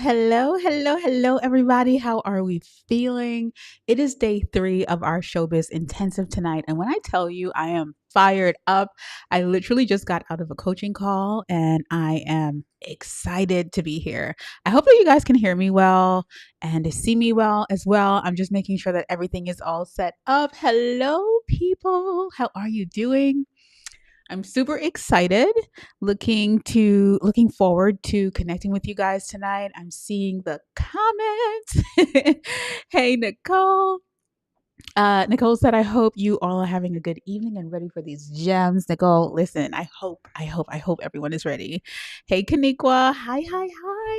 hello, everybody. How are we feeling? It is day 3 of our Showbiz Intensive tonight. And when I tell you I am fired up, I literally just got out of a coaching call and I am excited to be here. I hope that you guys can hear me well and see me well as well. I'm just making sure that everything is all set up. Hello, people. How are you doing? I'm super excited, looking forward to connecting with you guys tonight. I'm seeing the comments. Hey, Nicole. Nicole said, I hope you all are having a good evening and ready for these gems. Nicole, listen, I hope everyone is ready. Hey, Kaniqua. Hi.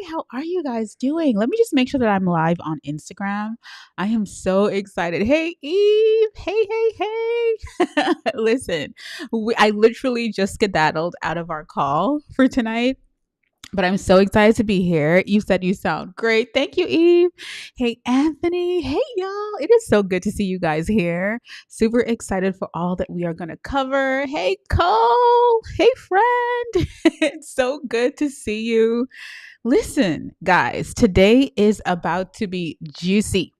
How are you guys doing? Let me just make sure that I'm live on Instagram. I am so excited. Hey, Eve. Hey. Listen, I literally just skedaddled out of our call for tonight, but I'm so excited to be here. You said you sound great. Thank you, Eve. Hey, Anthony. Hey, y'all. It is so good to see you guys here. Super excited for all that we are going to cover. Hey, Cole. Hey, friend. It's so good to see you. Listen, guys, today is about to be juicy.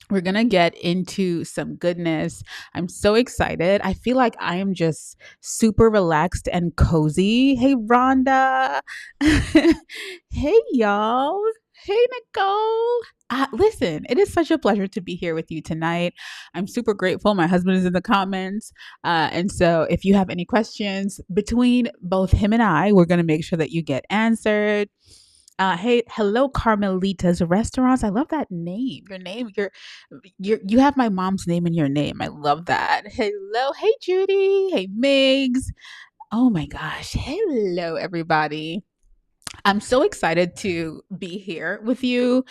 We're going to get into some goodness. I'm so excited. I feel like I am just super relaxed and cozy. Hey, Rhonda. Hey, y'all. Hey, Nicole. Listen, it is such a pleasure to be here with you tonight. I'm super grateful. My husband is in the comments. And so if you have any questions between both him and I, we're going to make sure that you get answered. Hey, hello, Carmelita's Restaurants. I love that name. Your name, you have my mom's name in your name. I love that. Hello, hey, Judy. Hey, Migs. Oh my gosh. Hello, everybody. I'm so excited to be here with you.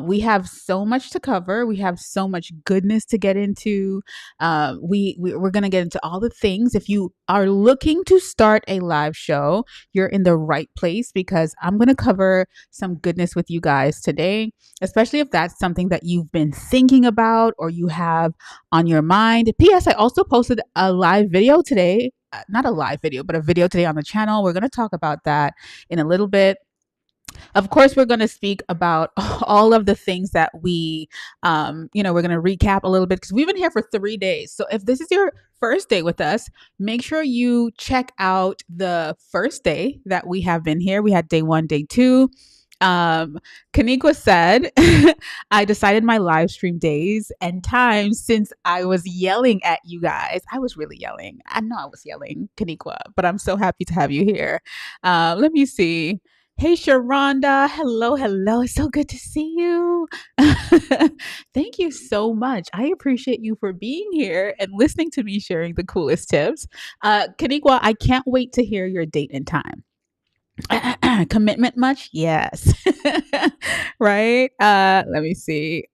We have so much to cover. We have so much goodness to get into. We're going to get into all the things. If you are looking to start a live show, you're in the right place because I'm going to cover some goodness with you guys today, especially if that's something that you've been thinking about or you have on your mind. P.S. I also posted a live video today. Not a live video, but a video today on the channel. We're going to talk about that in a little bit. Of course, we're going to speak about all of the things that we're going to recap a little bit because we've been here for 3 days. So if this is your first day with us, make sure you check out the first day that we have been here. We had day 1, day 2. Kaniqua said, I decided my live stream days and times since I was yelling at you guys. I was really yelling. I know I was yelling, Kaniqua, but I'm so happy to have you here. Let me see. Hey, Sharonda. Hello. It's so good to see you. Thank you so much. I appreciate you for being here and listening to me sharing the coolest tips. Kaniqua, I can't wait to hear your date and time. Commitment much? Yes. Right? Let me see.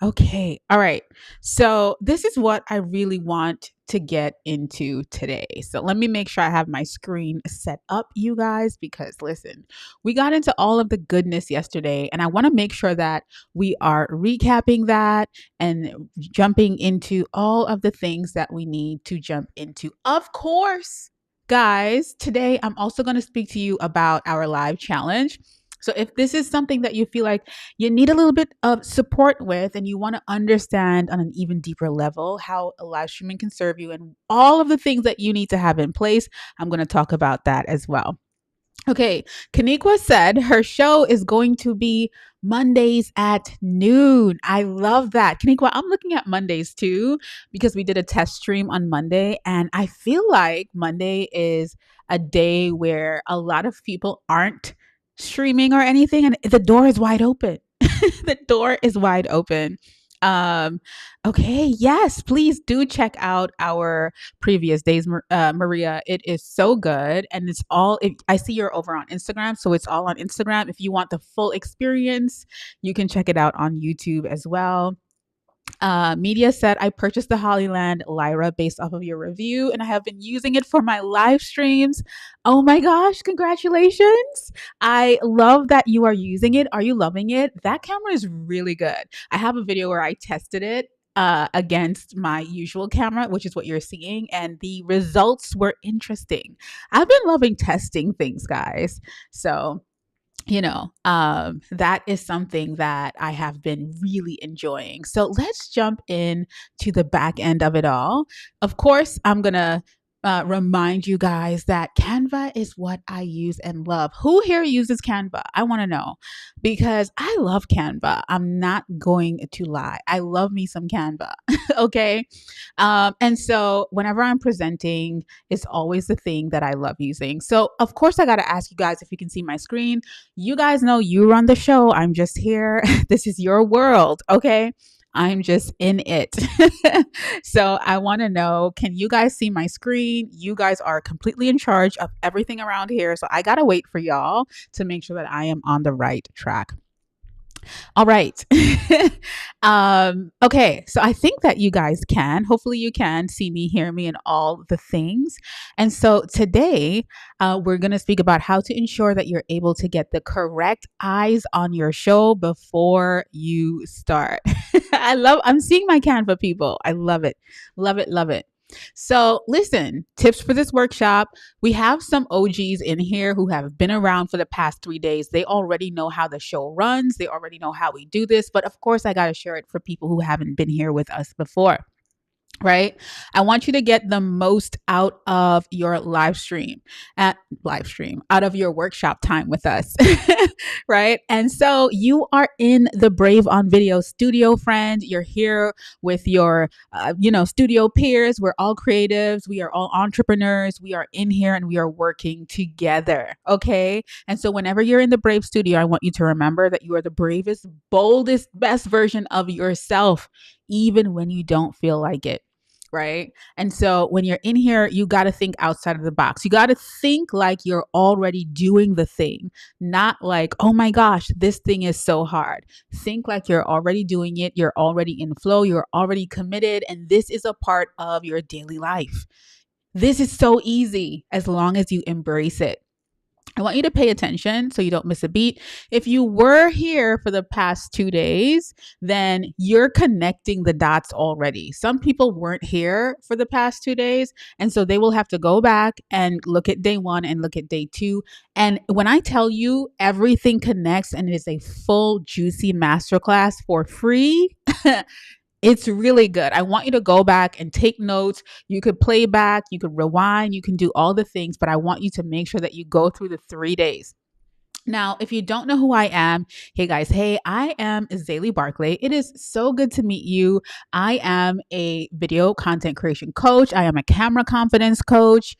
Okay. All right. So this is what I really want to get into today. So let me make sure I have my screen set up, you guys, because listen, we got into all of the goodness yesterday, and I want to make sure that we are recapping that and jumping into all of the things that we need to jump into. Of course, guys, today I'm also going to speak to you about our live challenge. So if this is something that you feel like you need a little bit of support with and you want to understand on an even deeper level how a live streaming can serve you and all of the things that you need to have in place, I'm going to talk about that as well. Okay, Kaniqua said her show is going to be Mondays at noon. I love that. Kaniqua, I'm looking at Mondays too because we did a test stream on Monday, and I feel like Monday is a day where a lot of people aren't streaming or anything, and the door is wide open. The door is wide open. Um, okay, yes, please do check out our previous days, Maria. It is so good, and it's all. I see you're over on Instagram, so it's all on Instagram. If you want the full experience, you can check it out on YouTube as well. Media said, I purchased the Hollyland Lyra based off of your review, and I have been using it for my live streams. Oh my gosh, congratulations. I love that you are using it. Are you loving it? That camera is really good. I have a video where I tested it against my usual camera, which is what you're seeing, and the results were interesting. I've been loving testing things, guys. So that is something that I have been really enjoying. So let's jump in to the back end of it all. Of course, I'm going to remind you guys that Canva is what I use and love. Who here uses Canva? I want to know because I love Canva. I'm not going to lie. I love me some Canva. Okay. And so whenever I'm presenting, it's always the thing that I love using. So, of course, I got to ask you guys if you can see my screen. You guys know you run the show. I'm just here. This is your world. Okay. I'm just in it. So I want to know, can you guys see my screen? You guys are completely in charge of everything around here. So I got to wait for y'all to make sure that I am on the right track. All right. Okay. So I think that you guys can, hopefully, you can see me, hear me, and all the things. And so today, we're going to speak about how to ensure that you're able to get the correct eyes on your show before you start. I'm seeing my Canva people. I love it. Love it. Love it. So, listen, tips for this workshop. We have some OGs in here who have been around for the past 3 days. They already know how the show runs, they already know how we do this. But of course, I got to share it for people who haven't been here with us before. Right? I want you to get the most out of your out of your workshop time with us. Right? And so you are in the Brave on Video studio, friend. You're here with your, studio peers. We're all creatives. We are all entrepreneurs. We are in here and we are working together. Okay. And so whenever you're in the Brave studio, I want you to remember that you are the bravest, boldest, best version of yourself, even when you don't feel like it. Right. And so when you're in here, you got to think outside of the box. You got to think like you're already doing the thing, not like, oh my gosh, this thing is so hard. Think like you're already doing it. You're already in flow. You're already committed. And this is a part of your daily life. This is so easy as long as you embrace it. I want you to pay attention so you don't miss a beat. If you were here for the past 2 days, then you're connecting the dots already. Some people weren't here for the past 2 days, and so they will have to go back and look at day 1 and look at day 2. And when I tell you everything connects and it is a full, juicy masterclass for free, it's really good. I want you to go back and take notes. You could play back, you could rewind, you can do all the things, but I want you to make sure that you go through the 3 days. Now, if you don't know who I am, hey guys, hey, I am Zaylee Barclay. It is so good to meet you. I am a video content creation coach. I am a camera confidence coach.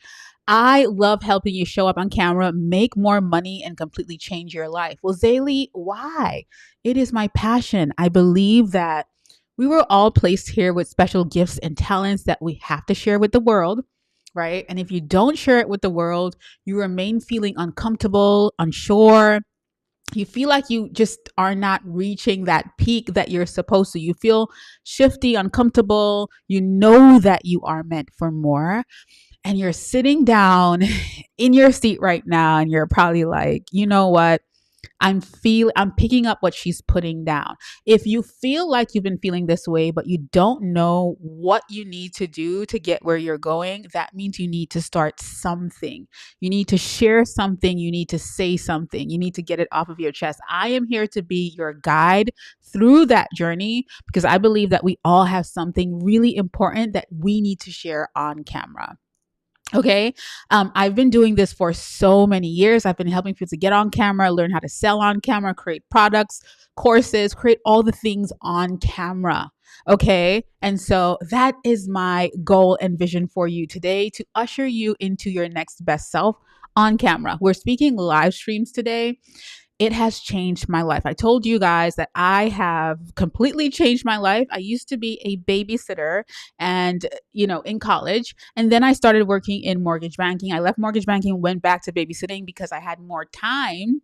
I love helping you show up on camera, make more money, and completely change your life. Well, Zaylee, why? It is my passion. I believe that we were all placed here with special gifts and talents that we have to share with the world, right? And if you don't share it with the world, you remain feeling uncomfortable, unsure. You feel like you just are not reaching that peak that you're supposed to. You feel shifty, uncomfortable. You know that you are meant for more. And you're sitting down in your seat right now and you're probably like, you know what? I'm picking up what she's putting down. If you feel like you've been feeling this way, but you don't know what you need to do to get where you're going, that means you need to start something. You need to share something. You need to say something. You need to get it off of your chest. I am here to be your guide through that journey because I believe that we all have something really important that we need to share on camera. Okay. I've been doing this for so many years. I've been helping people to get on camera, learn how to sell on camera, create products, courses, create all the things on camera. Okay. And so that is my goal and vision for you today, to usher you into your next best self on camera. We're speaking live streams today. It has changed my life. I told you guys that I have completely changed my life. I used to be a babysitter and, in college. And then I started working in mortgage banking. I left mortgage banking, went back to babysitting because I had more time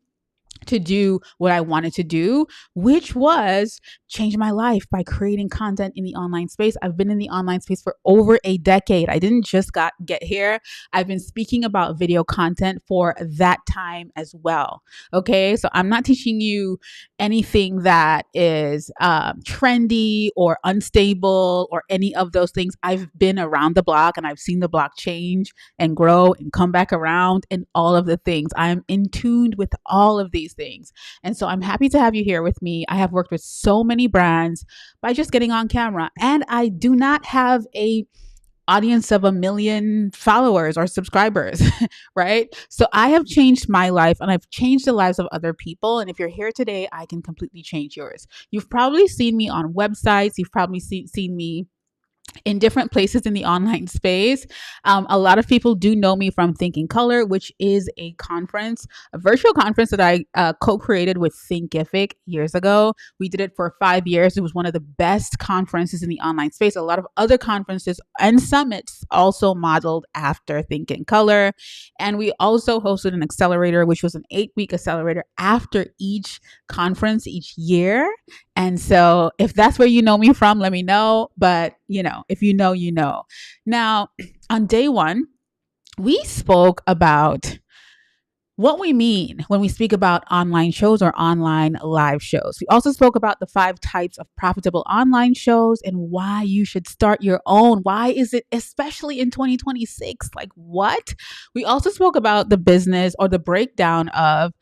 to do what I wanted to do, which was change my life by creating content in the online space. I've been in the online space for over a decade. I didn't just get here. I've been speaking about video content for that time as well. Okay, so I'm not teaching you anything that is trendy or unstable or any of those things. I've been around the block and I've seen the block change and grow and come back around and all of the things. I'm in tune with all of these these things. And so I'm happy to have you here with me. I have worked with so many brands by just getting on camera, and I do not have a audience of 1 million followers or subscribers, right? So I have changed my life and I've changed the lives of other people. And if you're here today, I can completely change yours. You've probably seen me on websites. You've probably seen me in different places in the online space. A lot of people do know me from Think in Color, which is a conference, a virtual conference that I co-created with Thinkific years ago. We did it for 5 years. It was one of the best conferences in the online space. A lot of other conferences and summits also modeled after Think in Color. And we also hosted an accelerator, which was an 8-week accelerator after each conference each year. And so if that's where you know me from, let me know. But, if you know, you know. Now, on day one, we spoke about what we mean when we speak about online shows or online live shows. We also spoke about the 5 types of profitable online shows and why you should start your own. Why is it, especially in 2026? Like, what? We also spoke about the business or the breakdown of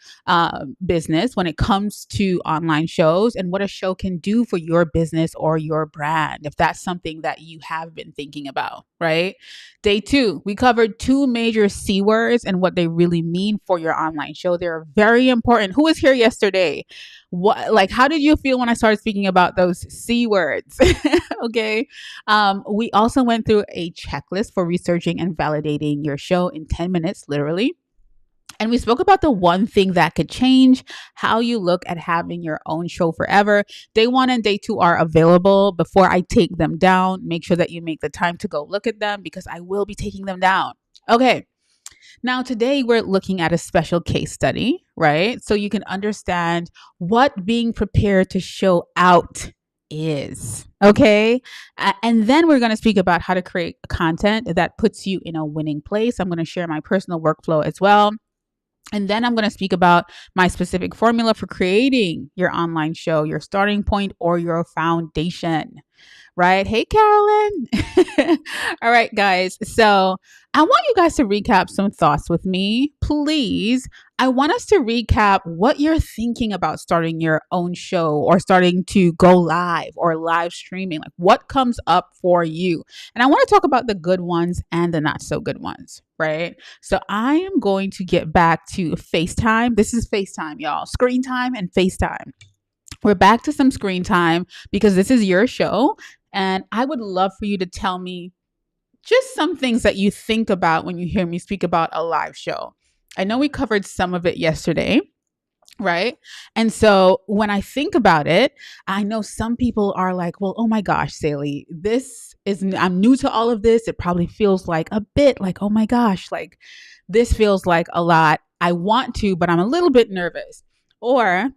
business when it comes to online shows and what a show can do for your business or your brand, if that's something that you have been thinking about, right? Day 2, we covered 2 major C words and what they really mean for your online show. They're very important. Who was here yesterday? How did you feel when I started speaking about those C words? Okay. We also went through a checklist for researching and validating your show in 10 minutes, literally. And we spoke about the one thing that could change how you look at having your own show forever. Day 1 and day 2 are available. Before I take them down, make sure that you make the time to go look at them because I will be taking them down. Okay. Now, today we're looking at a special case study, right? So you can understand what being prepared to show out is. Okay. And then we're going to speak about how to create content that puts you in a winning place. I'm going to share my personal workflow as well. And then I'm going to speak about my specific formula for creating your online show, your starting point or your foundation, right? Hey, Carolyn. All right, guys. So I want you guys to recap some thoughts with me, please. I want us to recap what you're thinking about starting your own show or starting to go live or live streaming. Like, what comes up for you? And I want to talk about the good ones and the not so good ones, right? So I am going to get back to FaceTime. This is FaceTime, y'all. Screen time and FaceTime. We're back to some screen time because this is your show. And I would love for you to tell me just some things that you think about when you hear me speak about a live show. I know we covered some of it yesterday, right? And so when I think about it, I know some people are like, well, oh my gosh, Sally, I'm new to all of this. It probably feels like a bit like, oh my gosh, like this feels like a lot. I want to, but I'm a little bit nervous. Or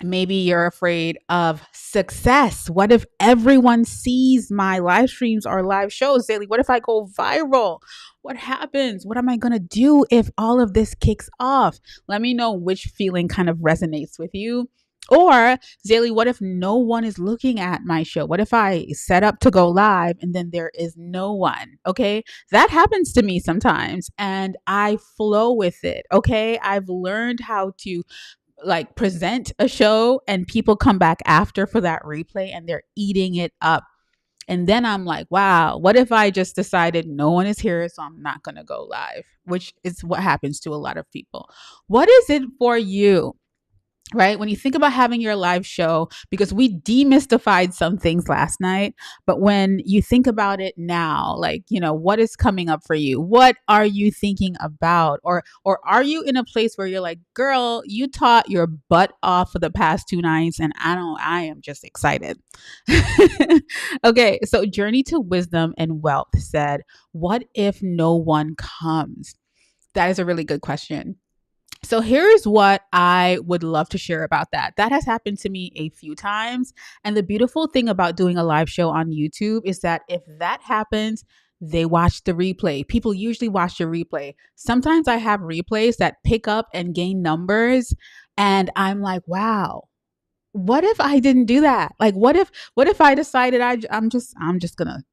maybe you're afraid of success. What if everyone sees my live streams or live shows daily? What if I go viral? What happens? What am I going to do if all of this kicks off? Let me know which feeling kind of resonates with you. Or, Zaylee, what if no one is looking at my show? What if I set up to go live and then there is no one? Okay. That happens to me sometimes and I flow with it. Okay. I've learned how to present a show and people come back after for that replay and they're eating it up. And then I'm like, wow, what if I just decided no one is here, so I'm not going to go live, which is what happens to a lot of people. What is it for you? Right? When you think about having your live show, because we demystified some things last night, but when you think about it now, what is coming up for you? What are you thinking about? Or are you in a place where you're like, girl, you taught your butt off for the past 2 nights and I am just excited. Okay. So Journey to Wisdom and Wealth said, what if no one comes? That is a really good question. So here's what I would love to share about that. That has happened to me a few times. And the beautiful thing about doing a live show on YouTube is that if that happens, they watch the replay. People usually watch your replay. Sometimes I have replays that pick up and gain numbers. And I'm like, wow, what if I didn't do that? Like, what if I decided I'm just gonna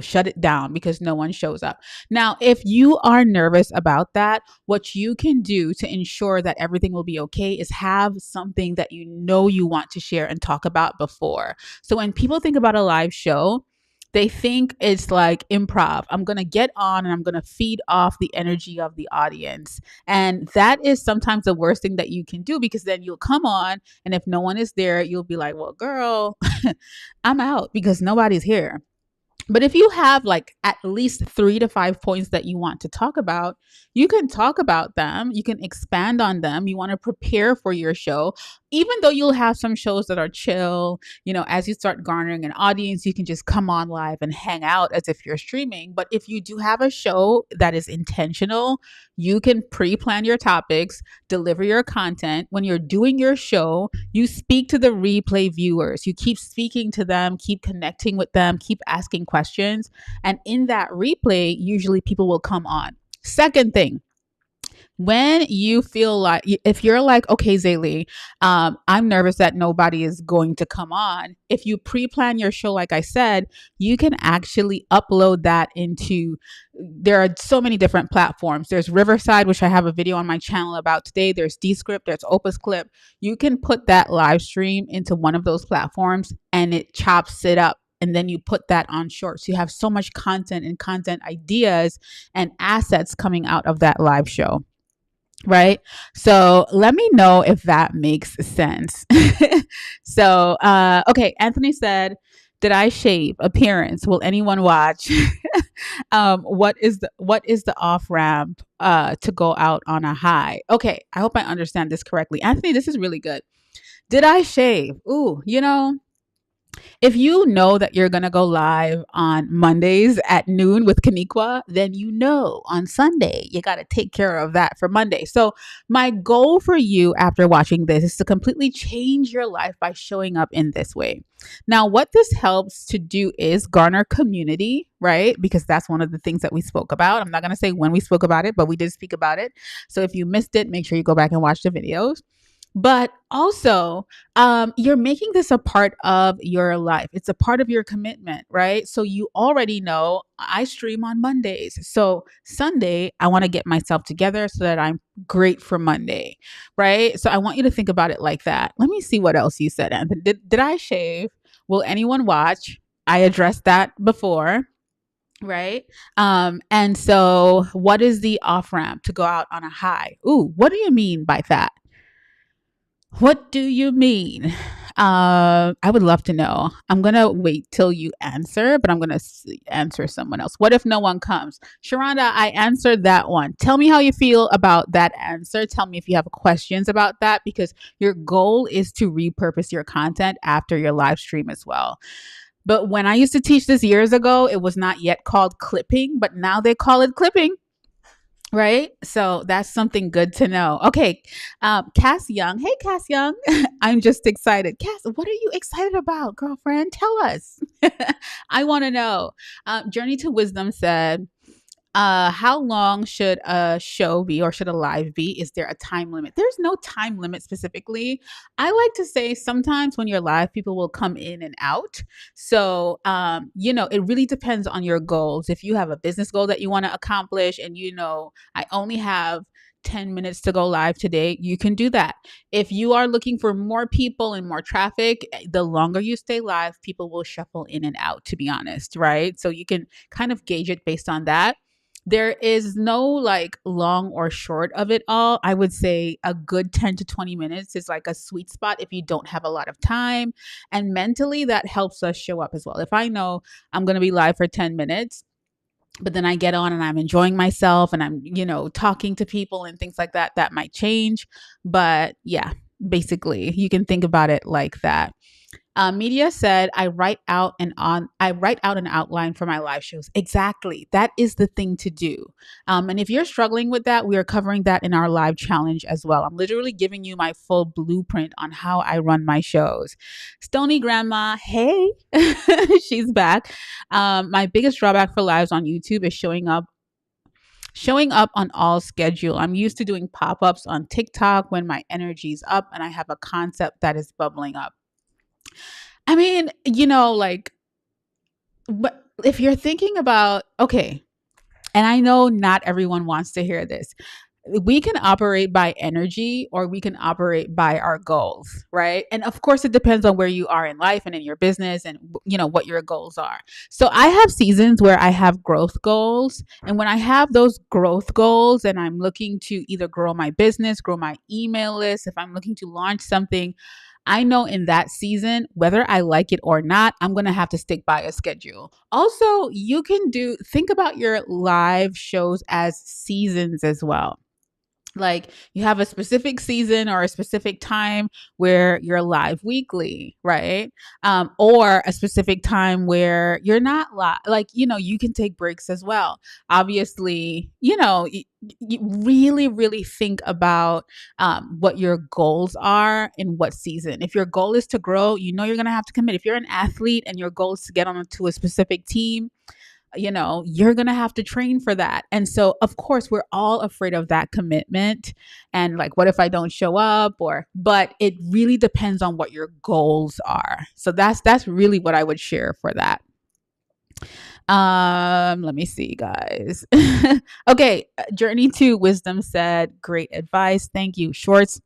shut it down because no one shows up. Now, if you are nervous about that, what you can do to ensure that everything will be okay is have something that you want to share and talk about before. So when people think about a live show, they think it's like improv. I'm going to get on and I'm going to feed off the energy of the audience. And that is sometimes the worst thing that you can do, because then you'll come on and if no one is there, you'll be like, well, girl, I'm out because nobody's here. But if you have like at least 3 to 5 points that you want to talk about, you can talk about them. You can expand on them. You want to prepare for your show, even though you'll have some shows that are chill. As you start garnering an audience, you can just come on live and hang out as if you're streaming. But if you do have a show that is intentional, you can pre plan your topics, deliver your content. When you're doing your show, you speak to the replay viewers. You keep speaking to them, keep connecting with them, keep asking questions. And in that replay, usually people will come on. Second thing, when you feel like, if you're like, okay, Zaylee, I'm nervous that nobody is going to come on. If you pre-plan your show, like I said, you can actually upload that into, there are so many different platforms. There's Riverside, which I have a video on my channel about today. There's Descript, there's Opus Clip. You can put that live stream into one of those platforms and it chops it up. And then you put that on Shorts. You have so much content and content ideas and assets coming out of that live show. Right. So let me know if that makes sense. So, okay. Anthony said, did I shave? Appearance. Will anyone watch? What is the off ramp to go out on a high? Okay. I hope I understand this correctly. Anthony, this is really good. Did I shave? Ooh, if you know that you're going to go live on Mondays at noon with Kaniqua, then on Sunday, you got to take care of that for Monday. So my goal for you after watching this is to completely change your life by showing up in this way. Now, what this helps to do is garner community, right? Because that's one of the things that we spoke about. I'm not going to say when we spoke about it, but we did speak about it. So if you missed it, make sure you go back and watch the videos. But also, you're making this a part of your life. It's a part of your commitment, right? So you already know I stream on Mondays. So Sunday, I want to get myself together so that I'm great for Monday, right? So I want you to think about it like that. Let me see what else you said, Anthony. Did I shave? Will anyone watch? I addressed that before. Right. And so what is the off ramp to go out on a high? Ooh, what do you mean by that? What do you mean? I would love to know. I'm going to wait till you answer, but I'm going to answer someone else. What if no one comes? Sharonda, I answered that one. Tell me how you feel about that answer. Tell me if you have questions about that, because your goal is to repurpose your content after your live stream as well. But when I used to teach this years ago, it was not yet called clipping, but now they call it clipping. Right. So that's something good to know. Okay. Cass Young. Hey, Cass Young. I'm just excited. Cass, what are you excited about, girlfriend? Tell us. I want to know. Journey to Wisdom said, how long should a show be, or should a live be? Is there a time limit? There's no time limit specifically. I like to say sometimes when you're live, people will come in and out. So, it really depends on your goals. If you have a business goal that you want to accomplish and I only have 10 minutes to go live today, you can do that. If you are looking for more people and more traffic, the longer you stay live, people will shuffle in and out, to be honest, right? So you can kind of gauge it based on that. There is no like long or short of it all. I would say a good 10 to 20 minutes is like a sweet spot if you don't have a lot of time. And mentally, that helps us show up as well. If I know I'm going to be live for 10 minutes, but then I get on and I'm enjoying myself and I'm, talking to people and things like that, that might change. But yeah, basically, you can think about it like that. Media said, I write out an outline for my live shows. Exactly. That is the thing to do. And if you're struggling with that, we are covering that in our live challenge as well. I'm literally giving you my full blueprint on how I run my shows. Stony Grandma, hey, she's back. My biggest drawback for lives on YouTube is showing up on all schedule. I'm used to doing pop-ups on TikTok when my energy's up and I have a concept that is bubbling up. I mean, but if you're thinking about, okay, and I know not everyone wants to hear this, we can operate by energy or we can operate by our goals, right? And of course it depends on where you are in life and in your business and what your goals are. So I have seasons where I have growth goals, and when I have those growth goals and I'm looking to either grow my business, grow my email list, if I'm looking to launch something, I know in that season, whether I like it or not, I'm going to have to stick by a schedule. Also, you can think about your live shows as seasons as well. Like you have a specific season or a specific time where you're live weekly, right? Or a specific time where you're not live. Like, you can take breaks as well. Obviously, you really, really think about what your goals are in what season. If your goal is to grow, you're going to have to commit. If you're an athlete and your goal is to get onto a specific team, you're going to have to train for that. And so, of course, we're all afraid of that commitment. And like, what if I don't show up? But it really depends on what your goals are. So that's really what I would share for that. Let me see, guys. Okay, Journey to Wisdom said, "Great advice, thank you." Shorts.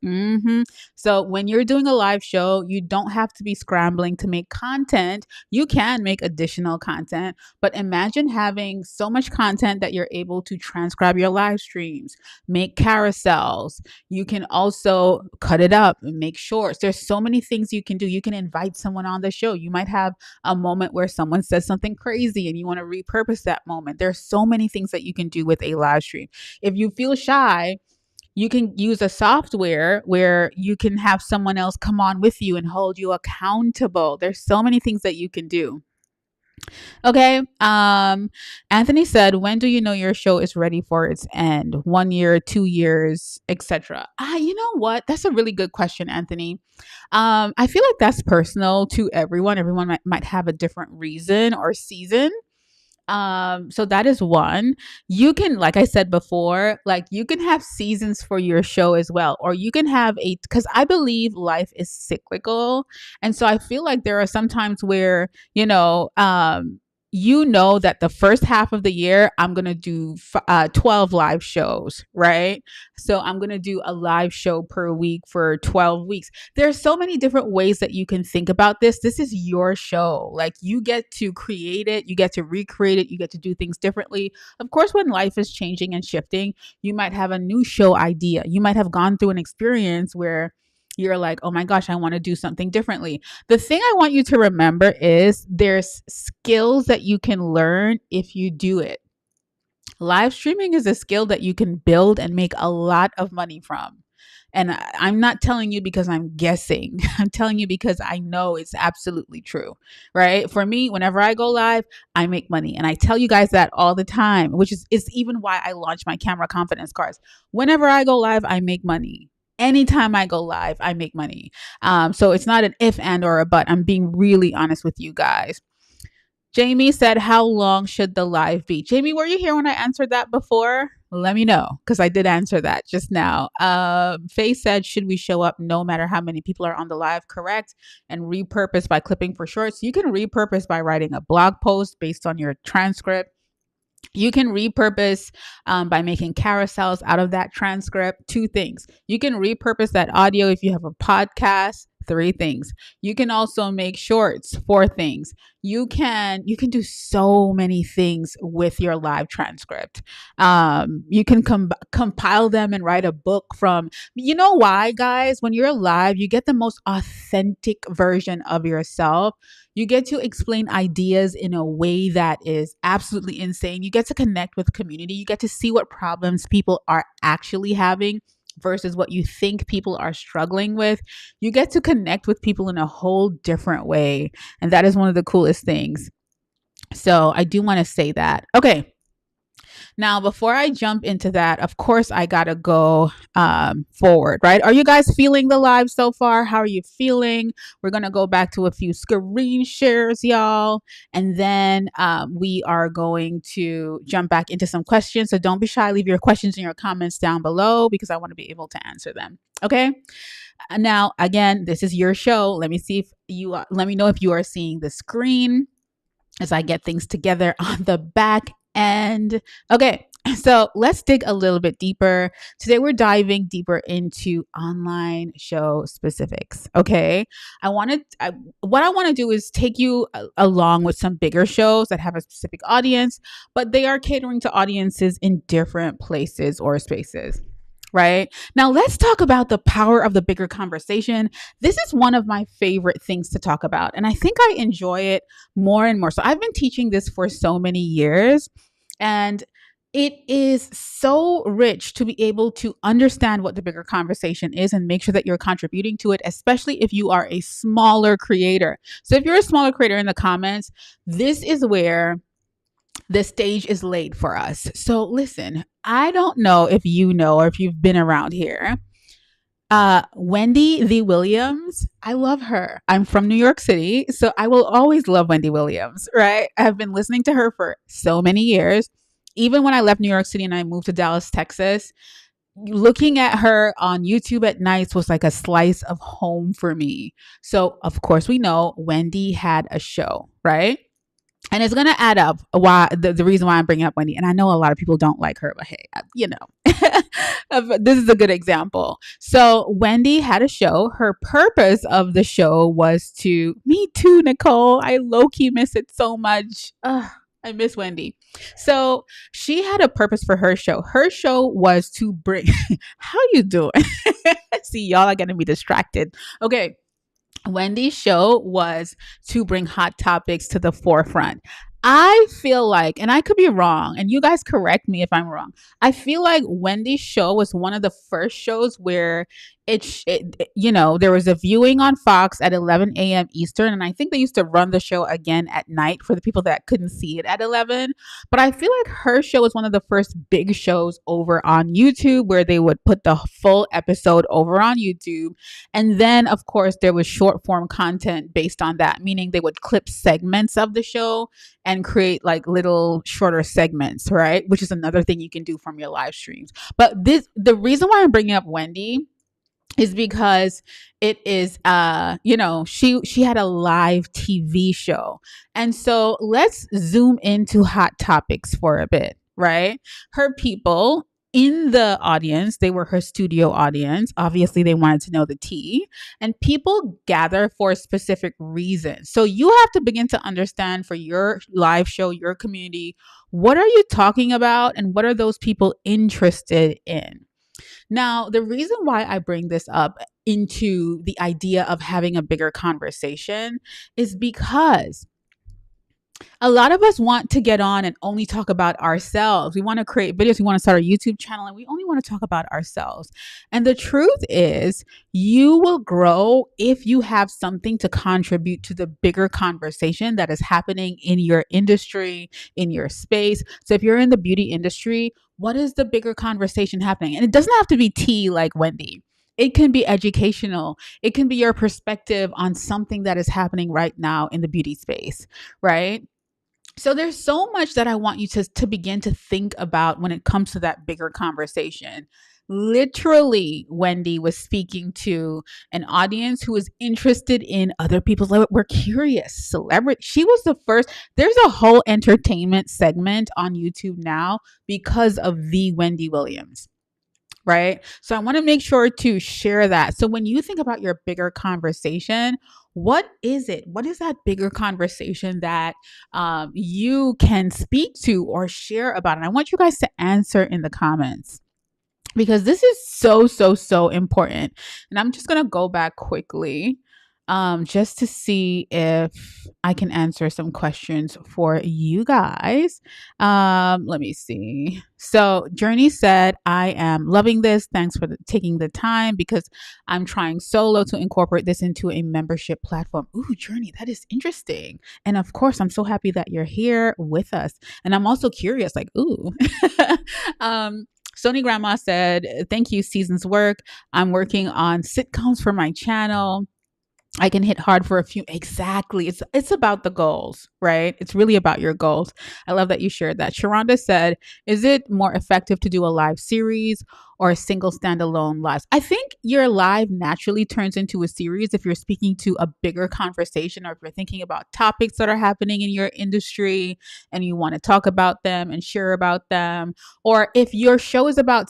So when you're doing a live show, you don't have to be scrambling to make content. You can make additional content, but imagine having so much content that you're able to transcribe your live streams, make carousels. You can also cut it up and make shorts. There's so many things you can do. You can invite someone on the show. You might have a moment where someone says something crazy and you want to repurpose that moment. There's so many things that you can do with a live stream. If you feel shy, you can use a software where you can have someone else come on with you and hold you accountable. There's so many things that you can do. Okay. Anthony said, when do you know your show is ready for its end? 1 year, 2 years, etc. You know what? That's a really good question, Anthony. I feel like that's personal to everyone. Everyone might have a different reason or season. So that is one. You can, like I said before, like you can have seasons for your show as well, or you can have because I believe life is cyclical. And so I feel like there are some times where, that the first half of the year, I'm going to do 12 live shows, right? So I'm going to do a live show per week for 12 weeks. There's so many different ways that you can think about this. This is your show. Like you get to create it, you get to recreate it, you get to do things differently. Of course, when life is changing and shifting, you might have a new show idea. You might have gone through an experience where you're like, oh my gosh, I want to do something differently. The thing I want you to remember is there's skills that you can learn if you do it. Live streaming is a skill that you can build and make a lot of money from. And I'm not telling you because I'm guessing. I'm telling you because I know it's absolutely true, right? For me, whenever I go live, I make money. And I tell you guys that all the time, which is even why I launch my camera confidence cards. Whenever I go live, I make money. Anytime I go live, I make money. So it's not an if and or a but. I'm being really honest with you guys. Jamie said, how long should the live be? Jamie, were you here when I answered that before? Let me know, because I did answer that just now. Faye said, should we show up no matter how many people are on the live? Correct. And repurpose by clipping for shorts. You can repurpose by writing a blog post based on your transcript. You can repurpose by making carousels out of that transcript. 2 things. You can repurpose that audio if you have a podcast. 3 things. You can also make shorts. 4 things. You can do so many things with your live transcript. You can compile them and write a book from. You know why, guys? When you're live, you get the most authentic version of yourself. You get to explain ideas in a way that is absolutely insane. You get to connect with community. You get to see what problems people are actually having versus what you think people are struggling with. You get to connect with people in a whole different way. And that is one of the coolest things. So I do want to say that. Okay. Now, before I jump into that, of course, I got to go forward, right? Are you guys feeling the live so far? How are you feeling? We're going to go back to a few screen shares, y'all. And then we are going to jump back into some questions. So don't be shy. Leave your questions and your comments down below because I want to be able to answer them. Okay. Now, again, this is your show. Let me see if let me know if you are seeing the screen. as I get things together on the back end. Okay, so let's dig a little bit deeper. Today we're diving deeper into online show specifics. Okay, what I want to do is take you along with some bigger shows that have a specific audience, but they are catering to audiences in different places or spaces. Right now, let's talk about the power of the bigger conversation. This is one of my favorite things to talk about, and I think I enjoy it more and more. So, I've been teaching this for so many years, and it is so rich to be able to understand what the bigger conversation is and make sure that you're contributing to it, especially if you are a smaller creator. So, if you're a smaller creator in the comments, this is where the stage is laid for us. So listen, I don't know if you know or if you've been around here. Wendy V. Williams, I love her. I'm from New York City, so I will always love Wendy Williams, right? I've been listening to her for so many years. Even when I left New York City and I moved to Dallas, Texas, looking at her on YouTube at nights was like a slice of home for me. So, of course, we know Wendy had a show, right? And it's going to add up why the reason why I'm bringing up Wendy. And I know a lot of people don't like her, but hey, this is a good example. So Wendy had a show. Her purpose of the show was to, me too, Nicole. I low-key miss it so much. I miss Wendy. So she had a purpose for her show. Her show was to bring, how you doing? See, y'all are going to be distracted. Okay. Wendy's show was to bring hot topics to the forefront. I feel like, and I could be wrong, and you guys correct me if I'm wrong. I feel like Wendy's show was one of the first shows where there was a viewing on Fox at 11 a.m. Eastern, and I think they used to run the show again at night for the people that couldn't see it at 11. But I feel like her show was one of the first big shows over on YouTube where they would put the full episode over on YouTube. And then, of course, there was short form content based on that, meaning they would clip segments of the show and create like little shorter segments, right? Which is another thing you can do from your live streams. But the reason why I'm bringing up Wendy is because it is she had a live TV show. And so let's zoom into hot topics for a bit, right? Her people in the audience, they were her studio audience. Obviously, they wanted to know the tea, and people gather for a specific reason. So you have to begin to understand for your live show, your community, what are you talking about and what are those people interested in? Now, the reason why I bring this up into the idea of having a bigger conversation is because a lot of us want to get on and only talk about ourselves. We want to create videos. We want to start a YouTube channel and we only want to talk about ourselves. And the truth is, you will grow if you have something to contribute to the bigger conversation that is happening in your industry, in your space. So if you're in the beauty industry, what is the bigger conversation happening? And it doesn't have to be tea like Wendy. It can be educational. It can be your perspective on something that is happening right now in the beauty space, right? So there's so much that I want you to begin to think about when it comes to that bigger conversation. Literally, Wendy was speaking to an audience who was interested in other people's life. We're curious. Celebrity. She was the first. There's a whole entertainment segment on YouTube now because of the Wendy Williams. Right. So I want to make sure to share that. So when you think about your bigger conversation, what is it? What is that bigger conversation that you can speak to or share about? And I want you guys to answer in the comments, because this is so, so, so important. And I'm just going to go back quickly just to see if I can answer some questions for you guys. Let me see. So Journey said, I am loving this. Thanks for taking the time, because I'm trying solo to incorporate this into a membership platform. Ooh, Journey, that is interesting. And of course, I'm so happy that you're here with us. And I'm also curious, like, ooh. Sony Grandma said, thank you, Seasons Work. I'm working on sitcoms for my channel. I can hit hard for a few. Exactly. It's about the goals, right? It's really about your goals. I love that you shared that. Sharonda said, is it more effective to do a live series or single standalone lives? I think your live naturally turns into a series if you're speaking to a bigger conversation, or if you're thinking about topics that are happening in your industry and you want to talk about them and share about them, or if your show is about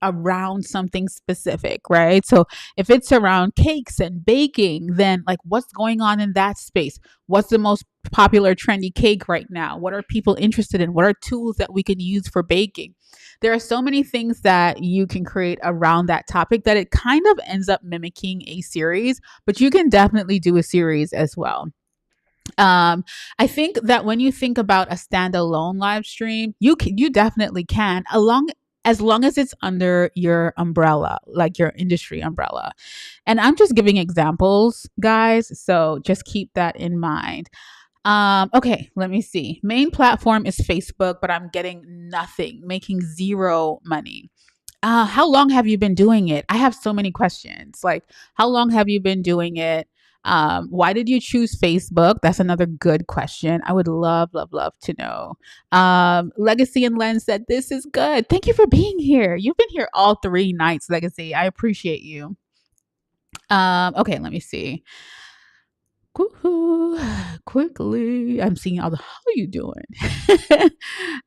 around something specific, right? So if it's around cakes and baking, then like what's going on in that space? What's the most popular trendy cake right now? What are people interested in? What are tools that we can use for baking? There are so many things that you can create around that topic that it kind of ends up mimicking a series, but you can definitely do a series as well. I think that when you think about a standalone live stream, you definitely can, along as long as it's under your umbrella, like your industry umbrella. And I'm just giving examples, guys, so just keep that in mind. Okay, let me see. Main platform is Facebook, but I'm getting nothing, making zero money. How long have you been doing it? I have so many questions. Like, how long have you been doing it? Why did you choose Facebook? That's another good question. I would love, love, love to know. Legacy and Len said, this is good. Thank you for being here. You've been here all 3 nights, Legacy. I appreciate you. Okay, let me see. Woo-hoo. Quickly, I'm seeing all the, how you doing?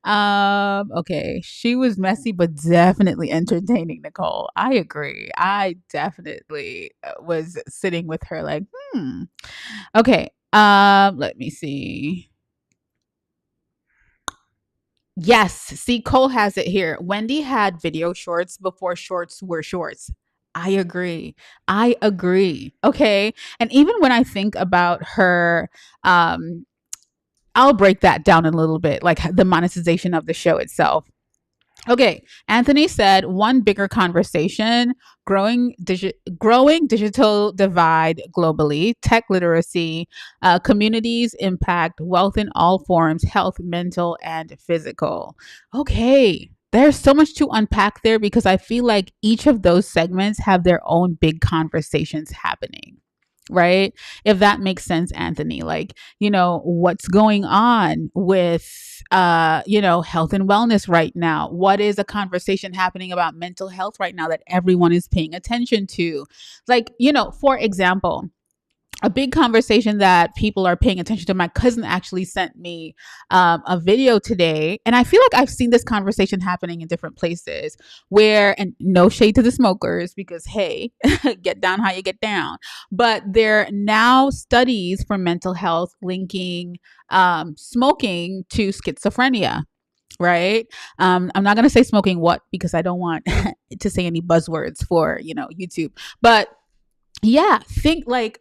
Okay, she was messy but definitely entertaining, Nicole. I agree. I definitely was sitting with her like, okay, let me see. Yes, see, Cole has it here. Wendy had video shorts before shorts were shorts. I agree. I agree. Okay. And even when I think about her, um, I'll break that down a little bit, like the monetization of the show itself. Okay, Anthony said one bigger conversation: growing digital divide globally, tech literacy, communities impact, wealth in all forms, health, mental and physical. Okay, there's so much to unpack there because I feel like each of those segments have their own big conversations happening. Right? If that makes sense, Anthony. Like, what's going on with health and wellness right now? What is a conversation happening about mental health right now that everyone is paying attention to? Like, for example, a big conversation that people are paying attention to. My cousin actually sent me a video today, and I feel like I've seen this conversation happening in different places. Where, and no shade to the smokers, because hey, get down how you get down. But there are now studies for mental health linking smoking to schizophrenia. Right. I'm not going to say smoking what, because I don't want to say any buzzwords for YouTube. But yeah, think like,